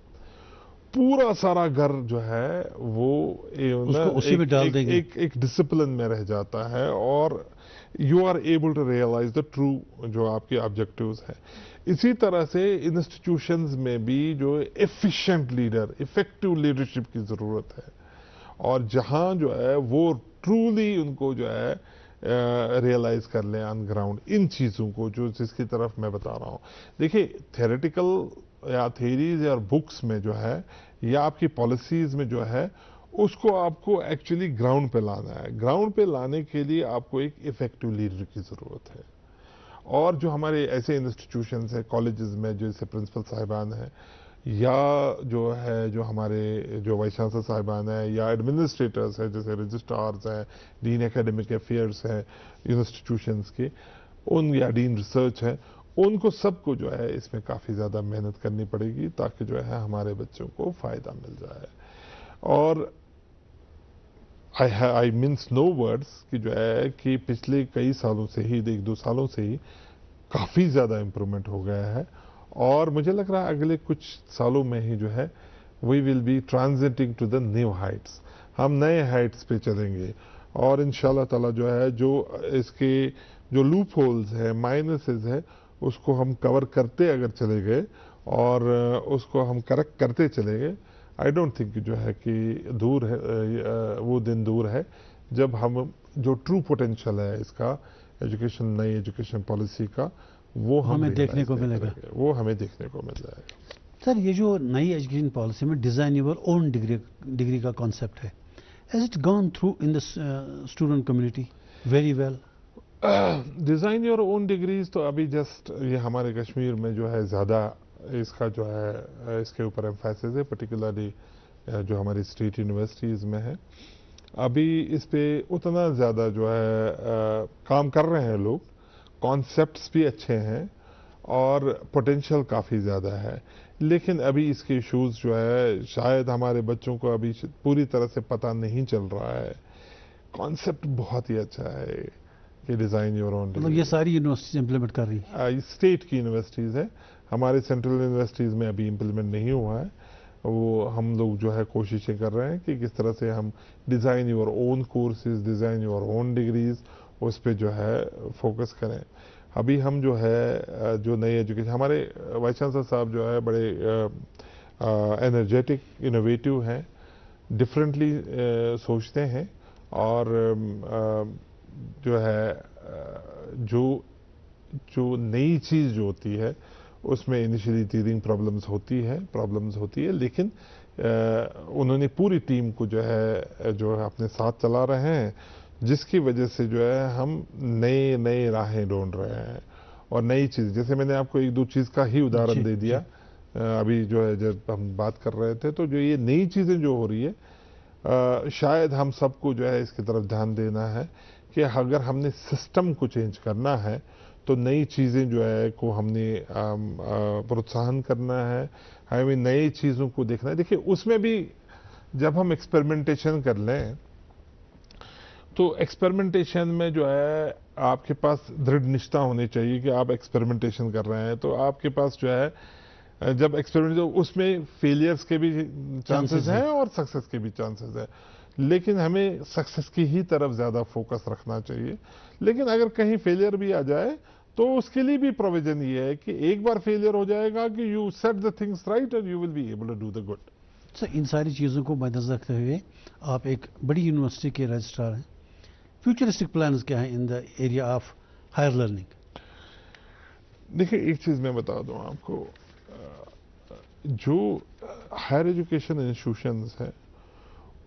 पूरा सारा घर जो है वो उसी में डाल देंगे, एक डिसिप्लिन में रह जाता है और you are able to realise the true जो आपके ऑब्जेक्टिव्स हैं। इसी तरह से इंस्टीट्यूशंस में भी जो एफिशिएंट लीडर, इफेक्टिव लीडरशिप की जरूरत है, और जहां जो है वो ट्रूली उनको जो है रियलाइज कर लें ऑन ग्राउंड इन चीजों को जो जिसकी तरफ मैं बता रहा हूं। देखिए थ्योरेटिकल या थ्योरीज या बुक्स में जो है या आपकी पॉलिसीज में जो है उसको आपको एक्चुअली ग्राउंड पे लाना है। ग्राउंड पे लाने के लिए आपको एक इफेक्टिव लीडर की जरूरत है। और जो हमारे ऐसे इंस्टीट्यूशंस हैं कॉलेजेस में जैसे प्रिंसिपल साहिबान हैं या जो है जो हमारे जो वाइस चांसलर साहिबान हैं या एडमिनिस्ट्रेटर्स हैं, जैसे रजिस्ट्रार्स हैं, डीन एकेडमिक अफेयर्स हैं इंस्टीट्यूशंस के, उन या डीन रिसर्च है, उनको सबको जो है इसमें काफ़ी ज़्यादा मेहनत करनी पड़ेगी ताकि जो है हमारे बच्चों को फ़ायदा मिल जाए। और आई मीन्स नो वर्ड्स कि जो है कि पिछले कई सालों से ही, 1-2 सालों से ही काफ़ी ज़्यादा इम्प्रूवमेंट हो गया है और मुझे लग रहा है अगले कुछ सालों में ही जो है we will be transiting to the new heights, हम नए हाइट्स पे चलेंगे और इंशाल्लाह ताला जो है जो इसके जो लूप होल्स है, माइनसेस है, उसको हम कवर करते अगर चले गए और उसको हम करेक्ट करते चले गए, आई डोंट थिंक जो है कि दूर है वो दिन दूर है जब हम जो ट्रू पोटेंशियल है इसका एजुकेशन, नई एजुकेशन पॉलिसी का, वो हमें देखने को मिलेगा, वो हमें देखने को मिल जाएगा। सर ये जो नई एजुकेशन पॉलिसी में डिजाइन योर ओन डिग्री का कॉन्सेप्ट है, has it gone through in the student community very well? Design your own degrees तो अभी जस्ट ये हमारे कश्मीर में जो है ज़्यादा इसका जो है इसके ऊपर एम्फेसिस है, पर्टिकुलरली जो हमारी स्टेट यूनिवर्सिटीज़ में है। अभी इस पे उतना ज़्यादा जो है काम कर रहे हैं लोग, कॉन्सेप्ट्स भी अच्छे हैं और पोटेंशियल काफ़ी ज़्यादा है, लेकिन अभी इसके इश्यूज़ जो है शायद हमारे बच्चों को अभी पूरी तरह से पता नहीं चल रहा है। कॉन्सेप्ट बहुत ही अच्छा है कि डिज़ाइन योर ओन, मतलब ये सारी यूनिवर्सिटीज इंप्लीमेंट कर रही हैं? स्टेट की यूनिवर्सिटीज़ है, हमारे सेंट्रल यूनिवर्सिटीज़ में अभी इम्प्लीमेंट नहीं हुआ है। वो हम लोग जो है कोशिशें कर रहे हैं कि किस तरह से हम design your own courses, design your own degrees, उस पर जो है फोकस करें। अभी हम जो है जो नई एजुकेशन, हमारे वाइस चांसलर साहब जो है बड़े एनर्जेटिक, इनोवेटिव हैं, डिफरेंटली सोचते हैं और जो है जो नई चीज़ जो होती है उसमें इनिशियली टीथिंग प्रॉब्लम्स होती है, लेकिन उन्होंने पूरी टीम को जो है अपने साथ चला रहे हैं, जिसकी वजह से जो है हम नए राहें ढूंढ रहे हैं और नई चीज़, जैसे मैंने आपको 1-2 चीज़ का ही उदाहरण दे दिया अभी जो है जब हम बात कर रहे थे, तो जो ये नई चीज़ें जो हो रही है शायद हम सबको जो है इसकी तरफ ध्यान देना है कि अगर हमने सिस्टम को चेंज करना है तो नई चीज़ें जो है को हमने प्रोत्साहन करना है, हमें नई चीज़ों को देखना है। देखिए उसमें भी जब हम एक्सपेरिमेंटेशन कर लें तो एक्सपेरिमेंटेशन में जो है आपके पास दृढ़ निष्ठा होनी चाहिए कि आप एक्सपेरिमेंटेशन कर रहे हैं, तो आपके पास जो है जब एक्सपेरिमेंट, उसमें फेलियर्स के भी चांसेस हैं और सक्सेस के भी चांसेस हैं, लेकिन हमें सक्सेस की ही तरफ ज़्यादा फोकस रखना चाहिए। लेकिन अगर कहीं फेलियर भी आ जाए तो उसके लिए भी प्रोविजन ये है कि एक बार फेलियर हो जाएगा कि you set the things right and you will be able to do the good. Sir इन सारी चीज़ों को मद्देनजर रखते हुए आप एक बड़ी यूनिवर्सिटी के रजिस्ट्रार हैं, फ्यूचरिस्टिक प्लान्स क्या हैं in the area of higher learning? देखिए एक चीज़ मैं बता दूं आपको, जो हायर एजुकेशन इंस्टीट्यूशंस है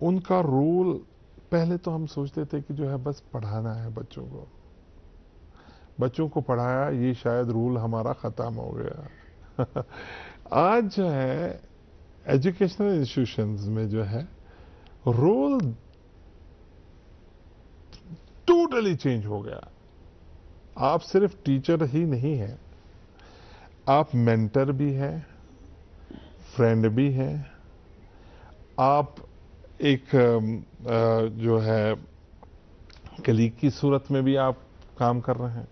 उनका रोल, पहले तो हम सोचते थे कि जो है बस पढ़ाना है बच्चों को पढ़ाया, ये शायद रूल हमारा ख़त्म हो गया। आज जो है एजुकेशनल इंस्टीट्यूशंस में जो है रोल टोटली चेंज हो गया। आप सिर्फ टीचर ही नहीं हैं, आप मेंटर भी हैं, फ्रेंड भी हैं, आप एक जो है कलीग की सूरत में भी आप काम कर रहे हैं,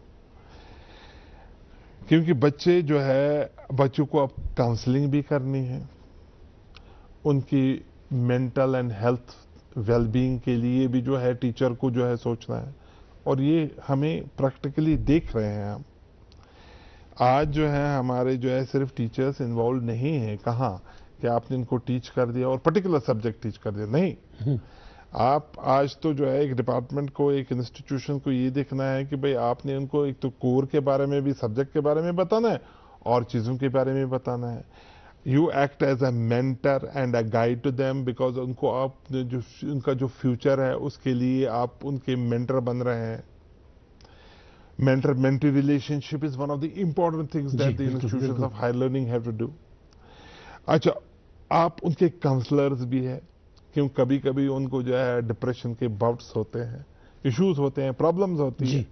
क्योंकि बच्चे जो है बच्चों को अब काउंसलिंग भी करनी है, उनकी मेंटल एंड हेल्थ वेलबींग के लिए भी जो है टीचर को जो है सोचना है, और ये हमें प्रैक्टिकली देख रहे हैं हम। आज जो है हमारे जो है सिर्फ टीचर्स इन्वॉल्व नहीं है, कहाँ कि आपने इनको टीच कर दिया और पर्टिकुलर सब्जेक्ट टीच कर दिया, नहीं। आप आज तो जो है एक डिपार्टमेंट को, एक इंस्टीट्यूशन को ये देखना है कि भाई आपने उनको एक तो कोर के बारे में भी, सब्जेक्ट के बारे में बताना है और चीज़ों के बारे में बताना है। You act as a mentor and a guide to them, because उनको आप जो उनका जो फ्यूचर है उसके लिए आप उनके मेंटर बन रहे हैं। mentor-mentee relationship is one of the important things that the institutions of higher learning have to do. अच्छा, आप उनके काउंसलर्स भी है, क्यों कभी कभी उनको जो है डिप्रेशन के बाउट्स होते हैं, इश्यूज होते हैं, प्रॉब्लम्स होती है,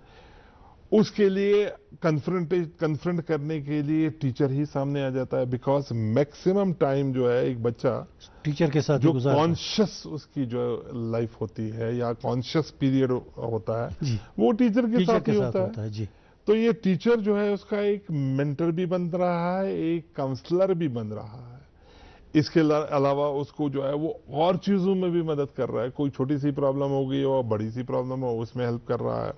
उसके लिए कन्फ्रंट करने के लिए टीचर ही सामने आ जाता है। बिकॉज मैक्सिमम टाइम जो है एक बच्चा टीचर के साथ जो कॉन्शियस उसकी जो लाइफ होती है या कॉन्शियस पीरियड होता है वो टीचर के साथ ही होता है। जी। तो ये टीचर जो है उसका एक मेंटर भी बन रहा है, एक काउंसलर भी बन रहा है। इसके अलावा उसको जो है वो और चीजों में भी मदद कर रहा है। कोई छोटी सी प्रॉब्लम हो गई हो, बड़ी सी प्रॉब्लम हो, उसमें हेल्प कर रहा है।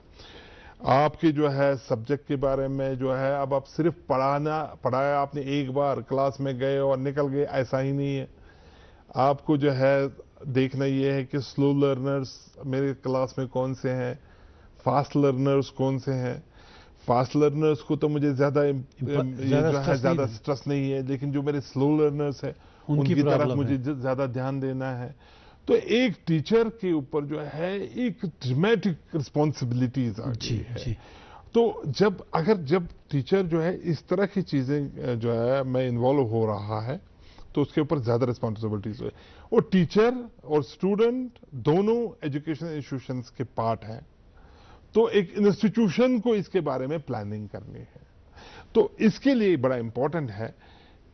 आपके जो है सब्जेक्ट के बारे में जो है, अब आप सिर्फ पढ़ाया आपने एक बार, क्लास में गए और निकल गए, ऐसा ही नहीं है। आपको जो है देखना ये है कि स्लो लर्नर्स मेरे क्लास में कौन से हैं, फास्ट लर्नर्स कौन से हैं। फास्ट लर्नर्स को तो मुझे ज्यादा स्ट्रेस नहीं है, लेकिन जो मेरे स्लो लर्नर्स हैं उनकी तरफ मुझे ज्यादा ध्यान देना है। तो एक टीचर के ऊपर जो है एक ड्रामेटिक रिस्पॉन्सिबिलिटीज आ गई है। तो जब टीचर जो है इस तरह की चीजें जो है मैं इन्वॉल्व हो रहा है, तो उसके ऊपर ज्यादा रिस्पॉन्सिबिलिटीज है। और टीचर और स्टूडेंट दोनों एजुकेशन इंस्टीट्यूशंस के पार्ट हैं। तो एक इंस्टीट्यूशन को इसके बारे में प्लानिंग करनी है। तो इसके लिए बड़ा इंपॉर्टेंट है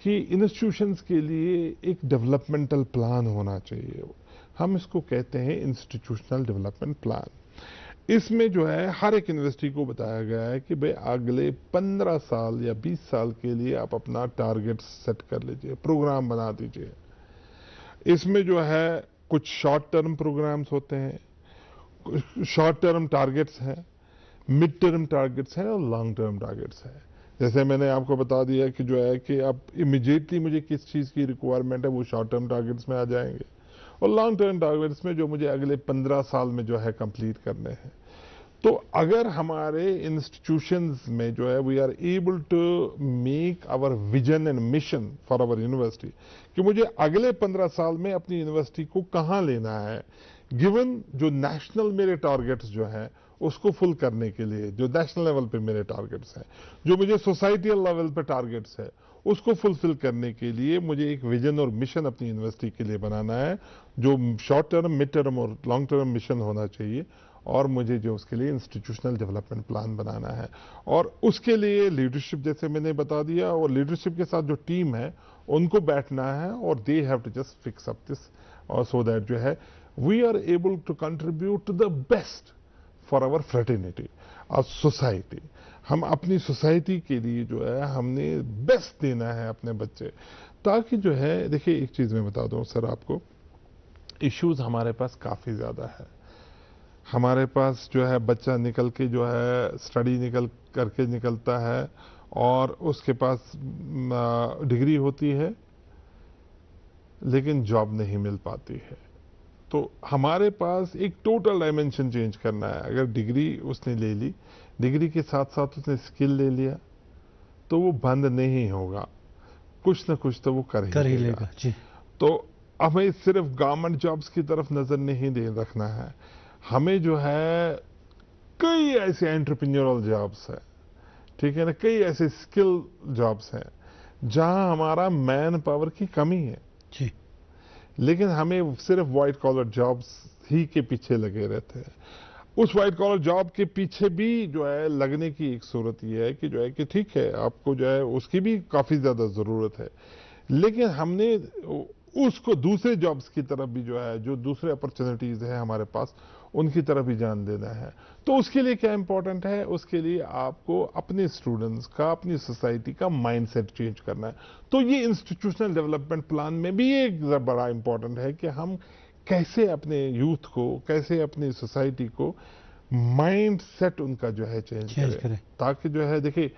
कि इंस्टीट्यूशंस के लिए एक डेवलपमेंटल प्लान होना चाहिए। हम इसको कहते हैं इंस्टीट्यूशनल डेवलपमेंट प्लान। इसमें जो है हर एक यूनिवर्सिटी को बताया गया है कि भाई अगले 15 साल या 20 साल के लिए आप अपना टारगेट सेट कर लीजिए, प्रोग्राम बना दीजिए। इसमें जो है कुछ शॉर्ट टर्म प्रोग्राम्स होते हैं, शॉर्ट टर्म टारगेट्स हैं, मिड टर्म टारगेट्स हैं और लॉन्ग टर्म टारगेट्स हैं। जैसे मैंने आपको बता दिया कि जो है कि अब इमीडिएटली मुझे किस चीज की रिक्वायरमेंट है, वो शॉर्ट टर्म टारगेट्स में आ जाएंगे, और लॉन्ग टर्म टारगेट्स में जो मुझे अगले 15 साल में जो है कंप्लीट करने हैं। तो अगर हमारे इंस्टीट्यूशंस में जो है we are able to make our vision and mission for our university कि मुझे अगले 15 साल में अपनी यूनिवर्सिटी को कहां लेना है, गिवन जो नेशनल मेरे टारगेट्स जो हैं उसको फुल करने के लिए, जो नेशनल लेवल पे मेरे टारगेट्स हैं, जो मुझे सोसाइटियल लेवल पे टारगेट्स है, उसको फुलफिल करने के लिए मुझे एक विजन और मिशन अपनी यूनिवर्सिटी के लिए बनाना है, जो शॉर्ट टर्म, मिड टर्म और लॉन्ग टर्म मिशन होना चाहिए। और मुझे जो उसके लिए इंस्टीट्यूशनल डेवलपमेंट प्लान बनाना है, और उसके लिए लीडरशिप जैसे मैंने बता दिया, और लीडरशिप के साथ जो टीम है उनको बैठना है, और they have to just fix up this, और सो दैट जो है we are able to contribute to the best for our fraternity और सोसाइटी। हम अपनी सोसाइटी के लिए जो है हमने बेस्ट देना है अपने बच्चे, ताकि जो है देखिए एक चीज मैं बता दूं सर आपको, इश्यूज हमारे पास काफी ज्यादा है। हमारे पास जो है बच्चा निकल के जो है स्टडी करके निकलता है, और उसके पास डिग्री होती है लेकिन जॉब नहीं मिल पाती है। तो हमारे पास एक टोटल डायमेंशन चेंज करना है। अगर डिग्री उसने ले ली, डिग्री के साथ साथ उसने स्किल ले लिया, तो वो बंद नहीं होगा, कुछ ना कुछ तो वो कर ही लेगा। जी। तो हमें सिर्फ गवर्नमेंट जॉब्स की तरफ नजर नहीं दे रखना है, हमें जो है कई ऐसे एंटरप्रेन्योरल जॉब्स है, ठीक है ना, कई ऐसे स्किल जॉब्स हैं जहां हमारा मैन पावर की कमी है जी, लेकिन हमें सिर्फ व्हाइट कॉलर जॉब्स ही के पीछे लगे रहते हैं। उस व्हाइट कॉलर जॉब के पीछे भी जो है लगने की एक सूरत यह है कि जो है कि ठीक है आपको जो है उसकी भी काफी ज्यादा जरूरत है, लेकिन हमने उसको दूसरे जॉब्स की तरफ भी जो है, जो दूसरे अपॉर्चुनिटीज है हमारे पास, उनकी तरफ भी ध्यान देना है। तो उसके लिए क्या इंपॉर्टेंट है, उसके लिए आपको अपने स्टूडेंट्स का, अपनी सोसाइटी का माइंडसेट चेंज करना है। तो ये इंस्टीट्यूशनल डेवलपमेंट प्लान में भी एक बड़ा इंपॉर्टेंट है कि हम कैसे अपने यूथ को, कैसे अपनी सोसाइटी को माइंड सेट उनका जो है चेंज करें, ताकि जो है देखिए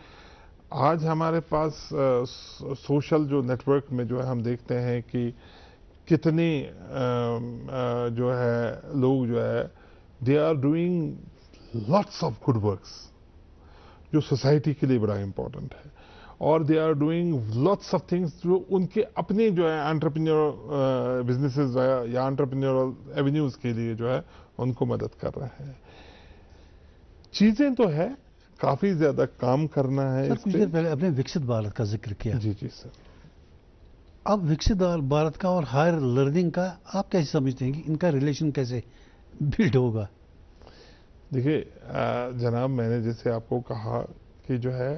आज हमारे पास सोशल जो नेटवर्क में जो है हम देखते हैं कि कितने जो है लोग जो है they are doing lots of good works जो सोसाइटी के लिए बड़ा इंपॉर्टेंट है, और they are doing lots of things जो उनके अपने जो है एंटरप्रेन्योर बिजनेसेस या एंटरप्रेन्योरल एवेन्यूज के लिए जो है उनको मदद कर रहे हैं। चीजें तो है, काफी ज्यादा काम करना है। सर कुछ देर पहले अपने विकसित भारत का जिक्र किया। जी जी सर। अब विकसित भारत का और हायर लर्निंग का आप कैसे समझते हैं कि इनका रिलेशन कैसे बिल्ड होगा? देखिए जनाब, मैंने जैसे आपको कहा कि जो है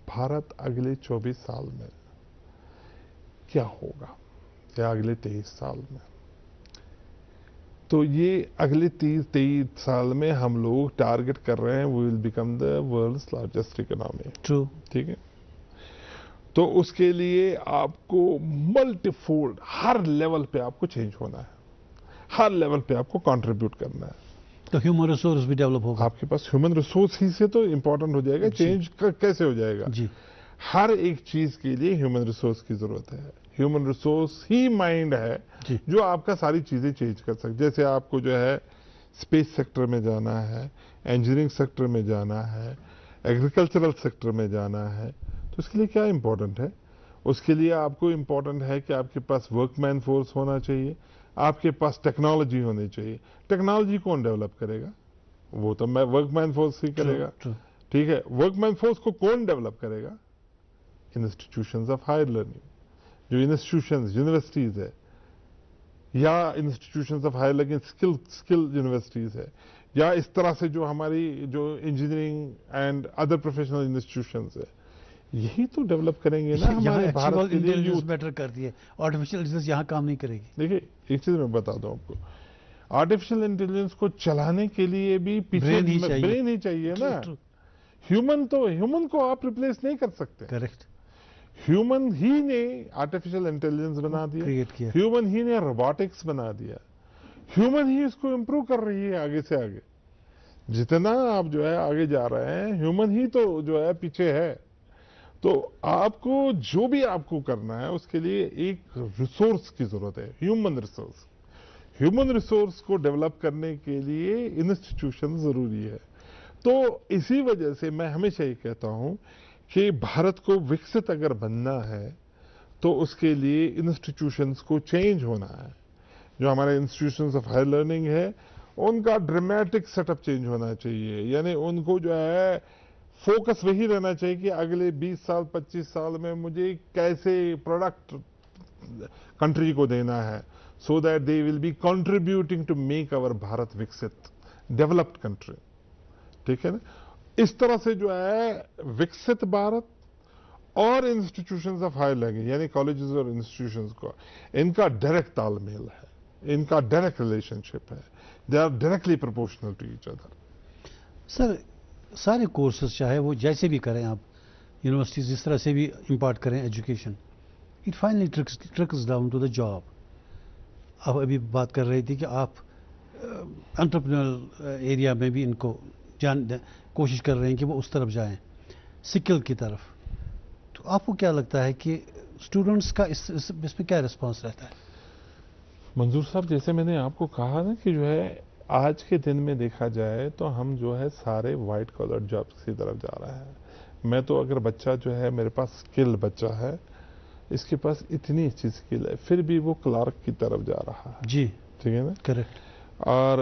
भारत अगले 24 साल में क्या होगा या अगले 23 साल में, तो ये अगले 23 साल में हम लोग टारगेट कर रहे हैं we will become the world's largest economy. True. ठीक है, तो उसके लिए आपको मल्टीफोल्ड हर लेवल पे आपको चेंज होना है, हर लेवल पे आपको कंट्रीब्यूट करना है। तो ह्यूमन रिसोर्स भी डेवलप होगा। आपके पास ह्यूमन रिसोर्स ही से तो इंपॉर्टेंट हो जाएगा, चेंज कैसे हो जाएगा जी। हर एक चीज के लिए ह्यूमन रिसोर्स की जरूरत है। ह्यूमन रिसोर्स ही माइंड है जी। जो आपका सारी चीजें चेंज कर सकते। जैसे आपको जो है स्पेस सेक्टर में जाना है, इंजीनियरिंग सेक्टर में जाना है, एग्रीकल्चरल सेक्टर में जाना है, तो उसके लिए क्या इंपॉर्टेंट है? उसके लिए आपको इंपॉर्टेंट है कि आपके पास वर्कमैन फोर्स होना चाहिए, आपके पास टेक्नोलॉजी होनी चाहिए। टेक्नोलॉजी कौन डेवलप करेगा? वो तो मैं वर्कमैन फोर्स ही करेगा। ठीक है, वर्कमैन फोर्स को कौन डेवलप करेगा? इंस्टीट्यूशंस ऑफ हायर लर्निंग, जो इंस्टीट्यूशंस यूनिवर्सिटीज है या institutions of higher learning skill universities है, या इस तरह से जो हमारी जो engineering and other professional institutions है, यही तो डेवलप करेंगे ना हमारे भारत के लिए। यूथ बेटर करती है, आर्टिफिशियल इंटेलिजेंस यहाँ काम नहीं करेगी। देखिए एक चीज मैं बता दूं आपको, आर्टिफिशियल इंटेलिजेंस को चलाने के लिए भी पीछे ब्रेन ही चाहिए ना। ह्यूमन को आप रिप्लेस नहीं कर सकते। करेक्ट। ह्यूमन ही ने आर्टिफिशियल इंटेलिजेंस बना दिया, क्रिएट किया, ह्यूमन ही ने रोबोटिक्स बना दिया, ह्यूमन ही इसको इंप्रूव कर रही है आगे से आगे। जितना आप जो है आगे जा रहे हैं, ह्यूमन ही तो जो है पीछे है। तो आपको जो भी आपको करना है उसके लिए एक रिसोर्स की जरूरत है, ह्यूमन रिसोर्स। ह्यूमन रिसोर्स को डेवलप करने के लिए इंस्टीट्यूशन जरूरी है। तो इसी वजह से मैं हमेशा ये कहता हूं कि भारत को विकसित अगर बनना है तो उसके लिए इंस्टीट्यूशंस को चेंज होना है। जो हमारे इंस्टीट्यूशंस ऑफ हायर लर्निंग है उनका ड्रामेटिक सेटअप चेंज होना चाहिए। यानी उनको जो है फोकस वही रहना चाहिए कि अगले 20 साल 25 साल में मुझे कैसे प्रोडक्ट कंट्री को देना है, so that they will be contributing to make our Bharat विकसित डेवलप्ड कंट्री। ठीक है ना? इस तरह से जो है विकसित भारत और इंस्टीट्यूशंस ऑफ हायर लर्निंग यानी कॉलेजेस और इंस्टीट्यूशंस को इनका डायरेक्ट तालमेल है, इनका डायरेक्ट रिलेशनशिप है, they are directly proportional to each other. Sir सारे कोर्सेज चाहे वो जैसे भी करें आप, यूनिवर्सिटीज जिस तरह से भी इम्पार्ट करें education, it finally trickles down to the job. आप अभी बात कर रही थी कि आप एंटरप्रेन्योरल एरिया में भी इनको कोशिश कर रहे हैं कि वो उस तरफ जाएं, स्किल की तरफ। तो आपको क्या लगता है कि स्टूडेंट्स का इसमें क्या रिस्पांस रहता है? मंजूर साहब, जैसे मैंने आपको कहा ना कि जो है आज के दिन में देखा जाए तो हम जो है सारे वाइट कॉलर जॉब्स की तरफ जा रहे हैं। मैं तो अगर बच्चा जो है मेरे पास स्किल बच्चा है, इसके पास इतनी अच्छी स्किल है, फिर भी वो क्लार्क की तरफ जा रहा है। जी ठीक है ना? करेक्ट। और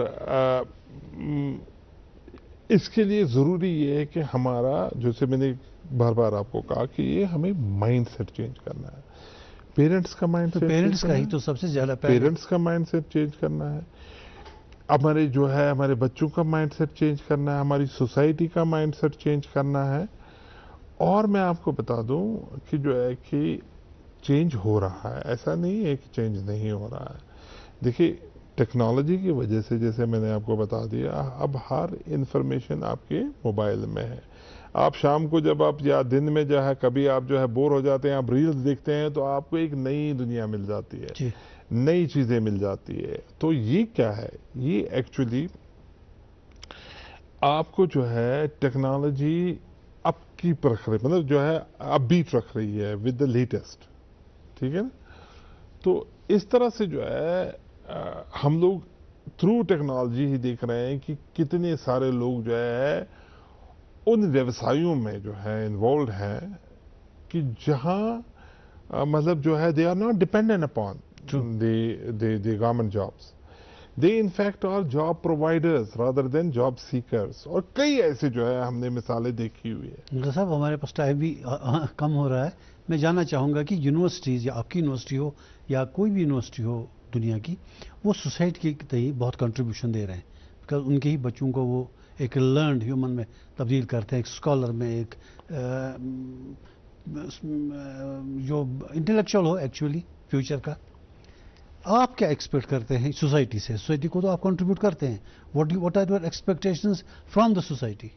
इसके लिए जरूरी ये है कि हमारा, जैसे मैंने बार बार आपको कहा कि ये हमें माइंडसेट चेंज करना है। पेरेंट्स का माइंडसेट, पेरेंट्स का ही तो सबसे ज्यादा, पेरेंट्स का माइंडसेट चेंज करना है, हमारे जो है हमारे बच्चों का माइंडसेट चेंज करना है, हमारी सोसाइटी का माइंडसेट चेंज करना है। और मैं आपको बता दूं कि जो है कि चेंज हो रहा है, ऐसा नहीं है कि चेंज नहीं हो रहा है। देखिए टेक्नोलॉजी की वजह से, जैसे मैंने आपको बता दिया, अब हर इंफॉर्मेशन आपके मोबाइल में है। आप शाम को जब आप या दिन में जो है कभी आप जो है बोर हो जाते हैं, आप रील्स देखते हैं, तो आपको एक नई दुनिया मिल जाती है, नई चीजें मिल जाती है। तो ये क्या है? ये एक्चुअली आपको जो है टेक्नोलॉजी अप कीप रख रही, मतलब जो है अपबीट रख रही है विद द लेटेस्ट। ठीक है ना? तो इस तरह से जो है हम लोग थ्रू टेक्नोलॉजी ही देख रहे हैं कि कितने सारे लोग जो है उन व्यवसायों में जो है इन्वॉल्व हैं कि जहां मतलब जो है they are not dependent upon the government jobs. They in fact are job providers rather than job seekers. और कई ऐसे जो है हमने मिसालें देखी हुई है। डॉक्टर साहब हमारे पास टाइम भी कम हो रहा है। मैं जानना चाहूँगा कि यूनिवर्सिटीज़ या आपकी यूनिवर्सिटी हो या कोई भी यूनिवर्सिटी हो दुनिया की, वो सोसाइटी के तहत बहुत कंट्रीब्यूशन दे रहे हैं, बिकॉज उनके ही बच्चों को वो एक लर्नड ह्यूमन में तब्दील करते हैं, एक स्कॉलर में, एक जो इंटेलेक्चुअल हो एक्चुअली फ्यूचर का। आप क्या एक्सपेक्ट करते हैं सोसाइटी से? सोसाइटी को तो आप कंट्रीब्यूट करते हैं, what are your expectations from the society?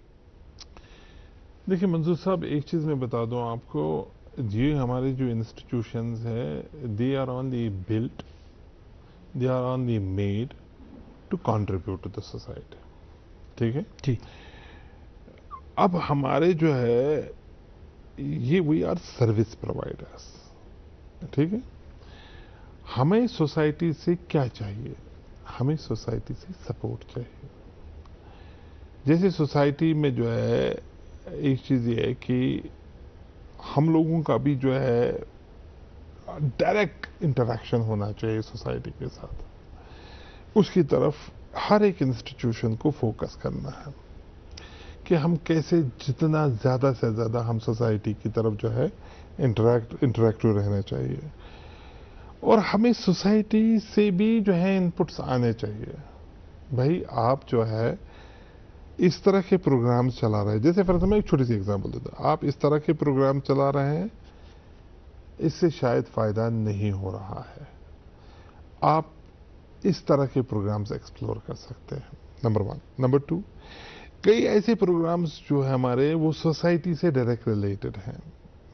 देखिए मंजूर साहब, एक चीज़ मैं बता दूं आपको, ये हमारे जो इंस्टीट्यूशंस है they are only built, they are only made to contribute to the society. ठीक है, ठीक। अब हमारे जो है ये वी आर सर्विस प्रोवाइडर्स। ठीक है, हमें सोसाइटी से क्या चाहिए? हमें सोसाइटी से सपोर्ट चाहिए। जैसे सोसाइटी में जो है एक चीज़ ये है कि हम लोगों का भी जो है डायरेक्ट इंटरेक्शन होना चाहिए सोसाइटी के साथ। उसकी तरफ हर एक इंस्टीट्यूशन को फोकस करना है कि हम कैसे जितना ज़्यादा से ज़्यादा हम सोसाइटी की तरफ जो है इंटरेक्टिव रहना चाहिए। और हमें सोसाइटी से भी जो है इनपुट्स आने चाहिए। भाई आप जो है इस तरह के प्रोग्राम्स चला रहे हैं, जैसे फॉर एग्जाम्पल एक छोटी सी एग्जांपल देता हूं, आप इस तरह के प्रोग्राम चला रहे हैं, इससे शायद फायदा नहीं हो रहा है, आप इस तरह के प्रोग्राम्स एक्सप्लोर कर सकते हैं, नंबर 1। नंबर 2, कई ऐसे प्रोग्राम्स जो है हमारे वो सोसाइटी से डायरेक्ट रिलेटेड हैं।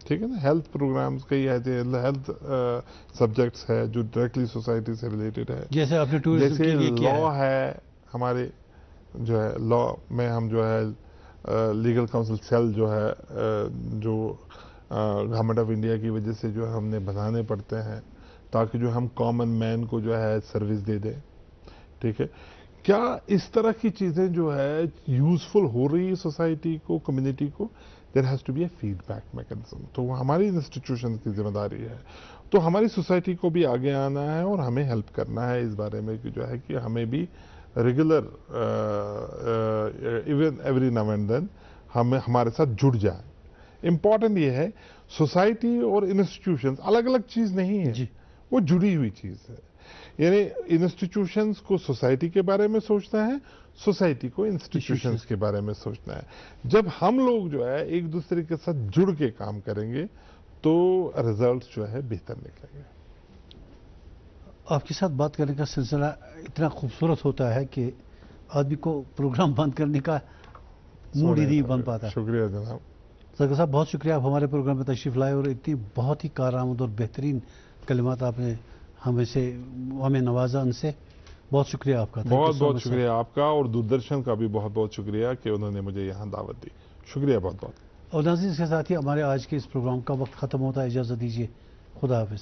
ठीक है ना, हेल्थ प्रोग्राम्स कई ऐसे हेल्थ सब्जेक्ट्स है जो डायरेक्टली सोसाइटी से रिलेटेड है। जैसे आपने टूरिज्म के लिए किया लॉ है हमारे, जो है लॉ में हम जो है लीगल काउंसिल सेल जो है जो गवर्नमेंट ऑफ इंडिया की वजह से जो है हमने बनाने पड़ते हैं ताकि जो हम कॉमन मैन को जो है सर्विस दे दें। ठीक है, क्या इस तरह की चीज़ें जो है यूजफुल हो रही है सोसाइटी को, कम्युनिटी को? There has to be a feedback mechanism. तो वो हमारी इंस्टीट्यूशन की जिम्मेदारी है। तो हमारी सोसाइटी को भी आगे आना है और हमें हेल्प करना है इस बारे में कि जो है कि हमें भी regular even every now and then हमारे साथ जुड़ जाए। इंपॉर्टेंट ये है, सोसाइटी और इंस्टीट्यूशंस अलग अलग चीज़ नहीं है, वो जुड़ी हुई चीज़ है। यानी इंस्टीट्यूशंस को सोसाइटी के बारे में सोचना है, सोसाइटी को इंस्टीट्यूशंस के बारे में सोचना है। जब हम लोग जो है एक दूसरे के साथ जुड़ के काम करेंगे तो रिजल्ट्स जो है बेहतर निकलेंगे। आपके साथ बात करने का सिलसिला इतना खूबसूरत होता है कि आदमी को प्रोग्राम बंद करने का मूड ही नहीं बन पाता। शुक्रिया जनाब। सरकार साहब बहुत शुक्रिया, आप हमारे प्रोग्राम में तशरीफ लाए और इतनी बहुत ही कारआमद और बेहतरीन कलिमात आपने हमें नवाजा। उनसे बहुत शुक्रिया आपका। बहुत बहुत शुक्रिया आपका और दूरदर्शन का भी बहुत बहुत शुक्रिया कि उन्होंने मुझे यहाँ दावत दी। शुक्रिया बहुत बहुत। और नाज़रीन, इसके साथ ही हमारे आज के इस प्रोग्राम का वक्त ख़त्म होता है। इजाज़त दीजिए, खुदा हाफिज़।